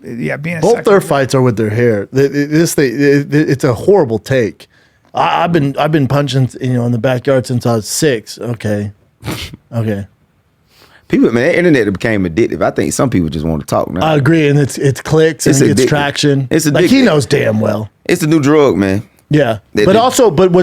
Speaker 1: yeah, being a
Speaker 2: Both
Speaker 1: second-
Speaker 2: their fights are with their hair. This thing, it's a horrible take. I've been punching in the backyard since I was 6. Okay.
Speaker 4: People, man, that internet became addictive. I think some people just want to talk now.
Speaker 2: I agree, and it's clicks and
Speaker 4: It's
Speaker 2: it gets
Speaker 4: addictive.
Speaker 2: traction.
Speaker 4: It's
Speaker 2: like he
Speaker 4: addictive.
Speaker 2: knows damn well.
Speaker 4: It's the new drug, man.
Speaker 2: Yeah,
Speaker 4: They-
Speaker 2: but
Speaker 4: they-
Speaker 2: also, but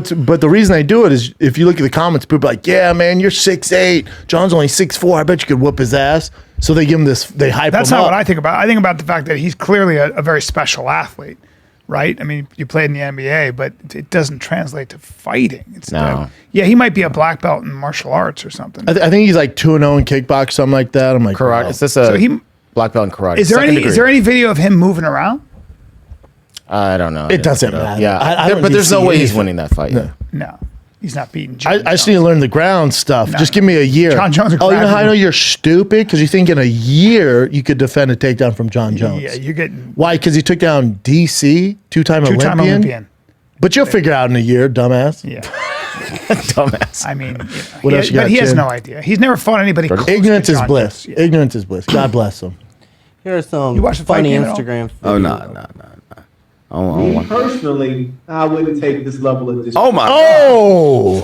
Speaker 2: the reason they do it is if you look at the comments, people are like, yeah, man, you're 6'8". John's only 6'4". I bet you could whoop his ass. So they give him this. They hype
Speaker 1: That's
Speaker 2: him
Speaker 1: not
Speaker 2: up.
Speaker 1: what I think about. I think about the fact that he's clearly a very special athlete, right? I mean, you played in the NBA, but it doesn't translate to fighting.
Speaker 5: No.
Speaker 1: Yeah, he might be a black belt in martial arts or something.
Speaker 2: I think he's like 2-0 in kickbox, something like that. I'm like,
Speaker 5: Karate.
Speaker 2: wow.
Speaker 5: It's just a
Speaker 1: So he-
Speaker 5: black belt in karate.
Speaker 1: Is there
Speaker 5: Second
Speaker 1: any?
Speaker 5: degree.
Speaker 1: Is there any video of him moving around?
Speaker 5: I don't know.
Speaker 2: It doesn't matter.
Speaker 5: Yeah,
Speaker 2: I don't
Speaker 5: but there's no
Speaker 2: see
Speaker 5: way he's
Speaker 2: anything.
Speaker 5: winning that fight.
Speaker 2: No.
Speaker 1: No, he's not beating.
Speaker 2: I just need to learn the ground stuff.
Speaker 1: No,
Speaker 2: Just
Speaker 1: no.
Speaker 2: give me a year.
Speaker 1: John Jones will
Speaker 2: Oh, you know
Speaker 1: grab
Speaker 2: how I
Speaker 1: you.
Speaker 2: know you're stupid? Because you think in a year you could defend a takedown from John Jones.
Speaker 1: Yeah, you're getting
Speaker 2: Why? Because he took down DC, two-time
Speaker 1: two-time
Speaker 2: Olympian.
Speaker 1: Olympian.
Speaker 2: But you'll figure out in a year, dumbass.
Speaker 1: Yeah.
Speaker 5: Dumbass.
Speaker 1: I mean,
Speaker 2: What else you got,
Speaker 1: but he has
Speaker 2: Chin?
Speaker 1: no idea. He's never fought anybody. close to
Speaker 2: Ignorance is
Speaker 1: John
Speaker 2: bliss.
Speaker 1: Jones. Yeah.
Speaker 2: Ignorance is bliss. God bless them.
Speaker 8: Here are some
Speaker 1: You watch the fight
Speaker 8: funny
Speaker 1: game at all?
Speaker 8: Instagram.
Speaker 4: Oh no,
Speaker 8: videos.
Speaker 4: no. I don't want.
Speaker 9: Personally, I wouldn't take this level of
Speaker 4: Oh my.
Speaker 2: Oh,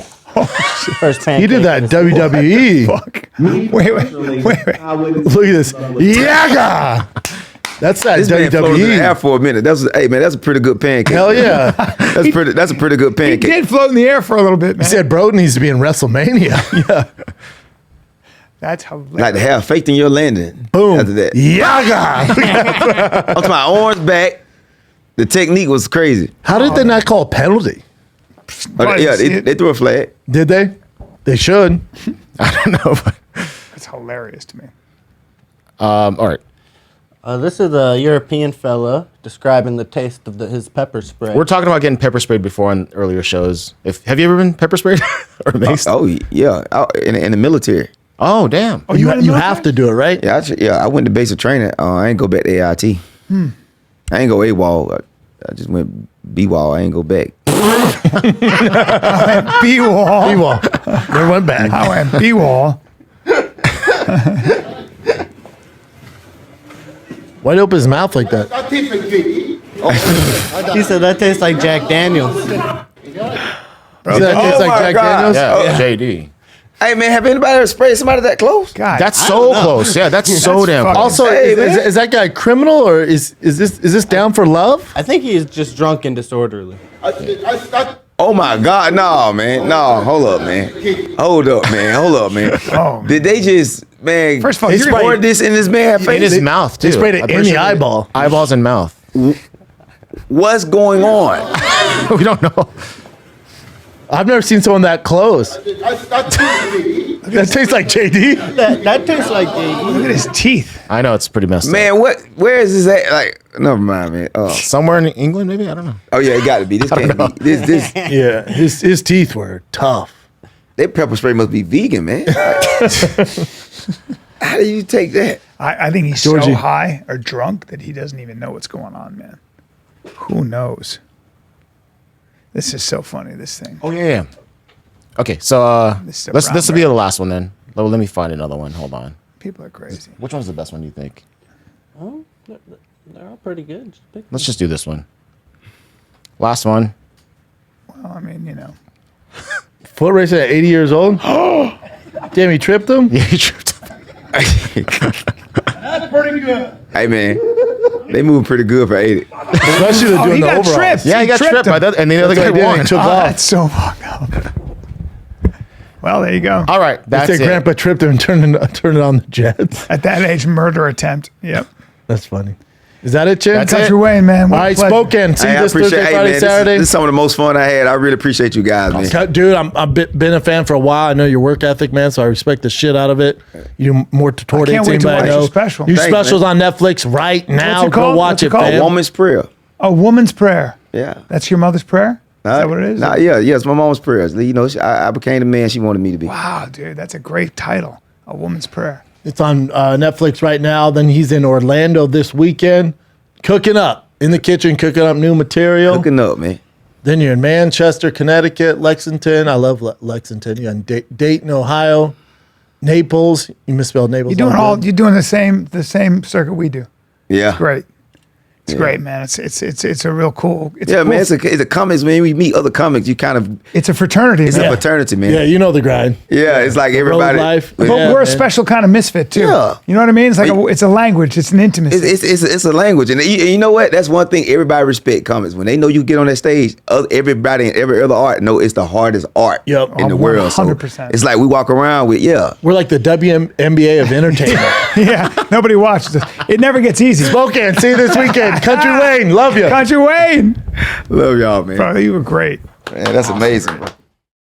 Speaker 8: First pancake.
Speaker 2: he did that in WWE.
Speaker 1: Fuck.
Speaker 9: Me
Speaker 1: Wait.
Speaker 9: I wouldn't
Speaker 2: Look at this. Yaga. That's that
Speaker 4: This man floated in the air
Speaker 2: WWE.
Speaker 4: for a minute. That's a pretty good pancake.
Speaker 2: Hell yeah.
Speaker 4: That's a pretty good
Speaker 1: He
Speaker 4: pancake.
Speaker 1: did float in the air for a little bit, man.
Speaker 2: He said Bro needs to be in WrestleMania. Yeah.
Speaker 1: That's hilarious.
Speaker 4: Like to have faith in your landing.
Speaker 2: Boom.
Speaker 4: After that,
Speaker 2: Yaga.
Speaker 4: onto my arms back. The technique was crazy.
Speaker 2: How did they not call a penalty?
Speaker 4: Oh, yeah, they threw a flag.
Speaker 2: Did they? They should.
Speaker 5: I don't know. But,
Speaker 1: It's hilarious to me.
Speaker 5: all right.
Speaker 8: This is a European fella describing the taste of his pepper spray.
Speaker 5: We're talking about getting pepper sprayed before on earlier shows. Have you ever been pepper sprayed or maced?
Speaker 4: Oh yeah, in the military.
Speaker 5: Oh, damn.
Speaker 2: You,
Speaker 1: went in
Speaker 2: you
Speaker 1: the
Speaker 2: have to do it, right?
Speaker 4: Yeah, I went to basic training. I ain't go back to AIT. I ain't go AWOL. I just went B-Wall. I ain't go back.
Speaker 1: B-Wall.
Speaker 2: B-Wall. Never went back.
Speaker 1: I went B-Wall.
Speaker 2: Why'd he open his mouth like that?
Speaker 8: He said that tastes like Jack Daniels.
Speaker 2: Does that taste like
Speaker 4: my
Speaker 2: Jack
Speaker 4: God.
Speaker 2: Daniels?
Speaker 5: Yeah, JD.
Speaker 4: Hey man, have anybody ever sprayed somebody that close?
Speaker 1: God,
Speaker 5: That's so close. Yeah, that's so damn
Speaker 1: fucking-
Speaker 5: close.
Speaker 2: Also,
Speaker 4: Hey,
Speaker 2: is,
Speaker 4: man.
Speaker 2: is that guy criminal or is this down for love?
Speaker 8: I think he is just drunk and disorderly.
Speaker 4: Oh my God, no man, no, hold up man, hold up man.
Speaker 1: Oh.
Speaker 4: Did they just man?
Speaker 1: First of all,
Speaker 4: they
Speaker 1: you're
Speaker 4: poured
Speaker 1: right.
Speaker 4: this in this man's
Speaker 5: In his
Speaker 4: face.
Speaker 5: mouth, too.
Speaker 2: They sprayed it
Speaker 5: I'm
Speaker 2: in
Speaker 5: pretty
Speaker 2: the
Speaker 5: sure they-
Speaker 2: eyeball.
Speaker 5: Eyeballs and mouth.
Speaker 4: What's going on?
Speaker 5: We don't know.
Speaker 2: I've never seen someone that close. That tastes like JD.
Speaker 8: That tastes like JD.
Speaker 1: look at his teeth.
Speaker 5: I know it's pretty messed up.
Speaker 4: Man, where is this at? Like, never mind, man.
Speaker 5: Somewhere in England, maybe? I don't know.
Speaker 4: Oh yeah, it got to be. This can't be. This
Speaker 2: Yeah, his teeth were tough.
Speaker 4: that pepper spray must be vegan, man. How do you take that?
Speaker 1: I think he's
Speaker 2: Georgie.
Speaker 1: so high or drunk that he doesn't even know what's going on, man. Who knows? This is so funny, this thing.
Speaker 5: Oh, yeah. Okay, so
Speaker 1: This is a
Speaker 5: this
Speaker 1: brown
Speaker 5: will be the last one then. Let me find another one. Hold on.
Speaker 1: People are crazy.
Speaker 5: Which one's the best one, do you think?
Speaker 8: Oh, they're all pretty good. Just pick
Speaker 5: Let's just do this one. Last one.
Speaker 1: Well, I mean, you know.
Speaker 2: Foot racer at 80 years old. Damn, he tripped him.
Speaker 5: Yeah, he tripped.
Speaker 4: Hey man, they move pretty good for 80.
Speaker 2: Especially to
Speaker 1: Oh,
Speaker 2: doing
Speaker 1: he
Speaker 2: the
Speaker 1: got
Speaker 2: overalls.
Speaker 1: tripped.
Speaker 5: Yeah, he got tripped by that, and the other
Speaker 2: That's
Speaker 5: guy
Speaker 2: what he did.
Speaker 5: won.
Speaker 2: He took
Speaker 1: Oh,
Speaker 2: off.
Speaker 1: that's so fucked up. Well, there you go.
Speaker 5: All right,
Speaker 2: They
Speaker 5: that's
Speaker 2: said
Speaker 5: it.
Speaker 2: Grandpa tripped him and turned it on the Jets.
Speaker 1: At that age, murder attempt. Yep.
Speaker 2: That's funny. Is that it, Chin?
Speaker 5: That's
Speaker 1: Country
Speaker 5: it.
Speaker 1: Wayne, man.
Speaker 2: All
Speaker 1: What a
Speaker 2: right,
Speaker 1: pleasure.
Speaker 2: Spokane. See
Speaker 4: Hey, I
Speaker 2: this
Speaker 4: appreciate.
Speaker 2: Thursday,
Speaker 4: Hey
Speaker 2: Friday,
Speaker 4: man,
Speaker 2: Saturday.
Speaker 4: this is some of the most fun I had. I really appreciate you guys, man.
Speaker 2: Dude, I've been a fan for a while. I know your work ethic, man, so I respect the shit out of it. You do more tutorial
Speaker 1: can't
Speaker 2: dates
Speaker 1: wait to
Speaker 2: than anybody
Speaker 1: watch your
Speaker 2: know.
Speaker 1: special.
Speaker 2: Your
Speaker 4: Thanks,
Speaker 2: special's on Netflix right now.
Speaker 1: it
Speaker 2: Go
Speaker 1: called?
Speaker 2: watch
Speaker 1: What's
Speaker 2: it,
Speaker 1: it called?
Speaker 2: fam.
Speaker 4: A woman's prayer.
Speaker 1: A woman's prayer.
Speaker 4: Yeah.
Speaker 1: That's your mother's prayer? Is that what it is?
Speaker 4: Nah, yeah, yes, my mom's prayers. You know, I became the man she wanted me to be.
Speaker 1: Wow, dude, that's a great title. A woman's prayer.
Speaker 2: It's on Netflix right now. Then he's in Orlando this weekend, cooking up in the kitchen, cooking up new material.
Speaker 4: Hooking up, man.
Speaker 2: Then you're in Manchester, Connecticut, Lexington. I love Lexington. You're in Dayton, Ohio, Naples. You misspelled Naples.
Speaker 1: You're doing the same circuit we do.
Speaker 4: Yeah.
Speaker 1: Great. It's great, man. It's a real cool. It's
Speaker 4: Yeah,
Speaker 1: a cool,
Speaker 4: man. It's a comics, man. We meet other comics. You kind of,
Speaker 1: it's a fraternity.
Speaker 4: it's
Speaker 1: man.
Speaker 4: a fraternity, man.
Speaker 2: Yeah, you know the grind.
Speaker 4: Yeah, it's like everybody.
Speaker 2: life.
Speaker 1: But
Speaker 2: Yeah,
Speaker 1: we're a
Speaker 2: man.
Speaker 1: special kind of misfit too.
Speaker 4: Yeah.
Speaker 1: You know what I mean? It's like it's a language. It's an intimacy.
Speaker 4: It's a language, and you know what? That's one thing everybody respect comics. When they know you get on that stage, everybody in every other art know it's the hardest art
Speaker 2: Yep.
Speaker 4: in the world. So
Speaker 1: 100%.
Speaker 4: it's like we walk around with
Speaker 2: We're like the WNBA of entertainment.
Speaker 1: Yeah. Nobody watches it. It never gets easy.
Speaker 2: Spokane, see you this weekend. Country Wayne, love you.
Speaker 1: Country Wayne.
Speaker 4: love y'all, man.
Speaker 1: Bro, you were great.
Speaker 4: Man, that's amazing, bro.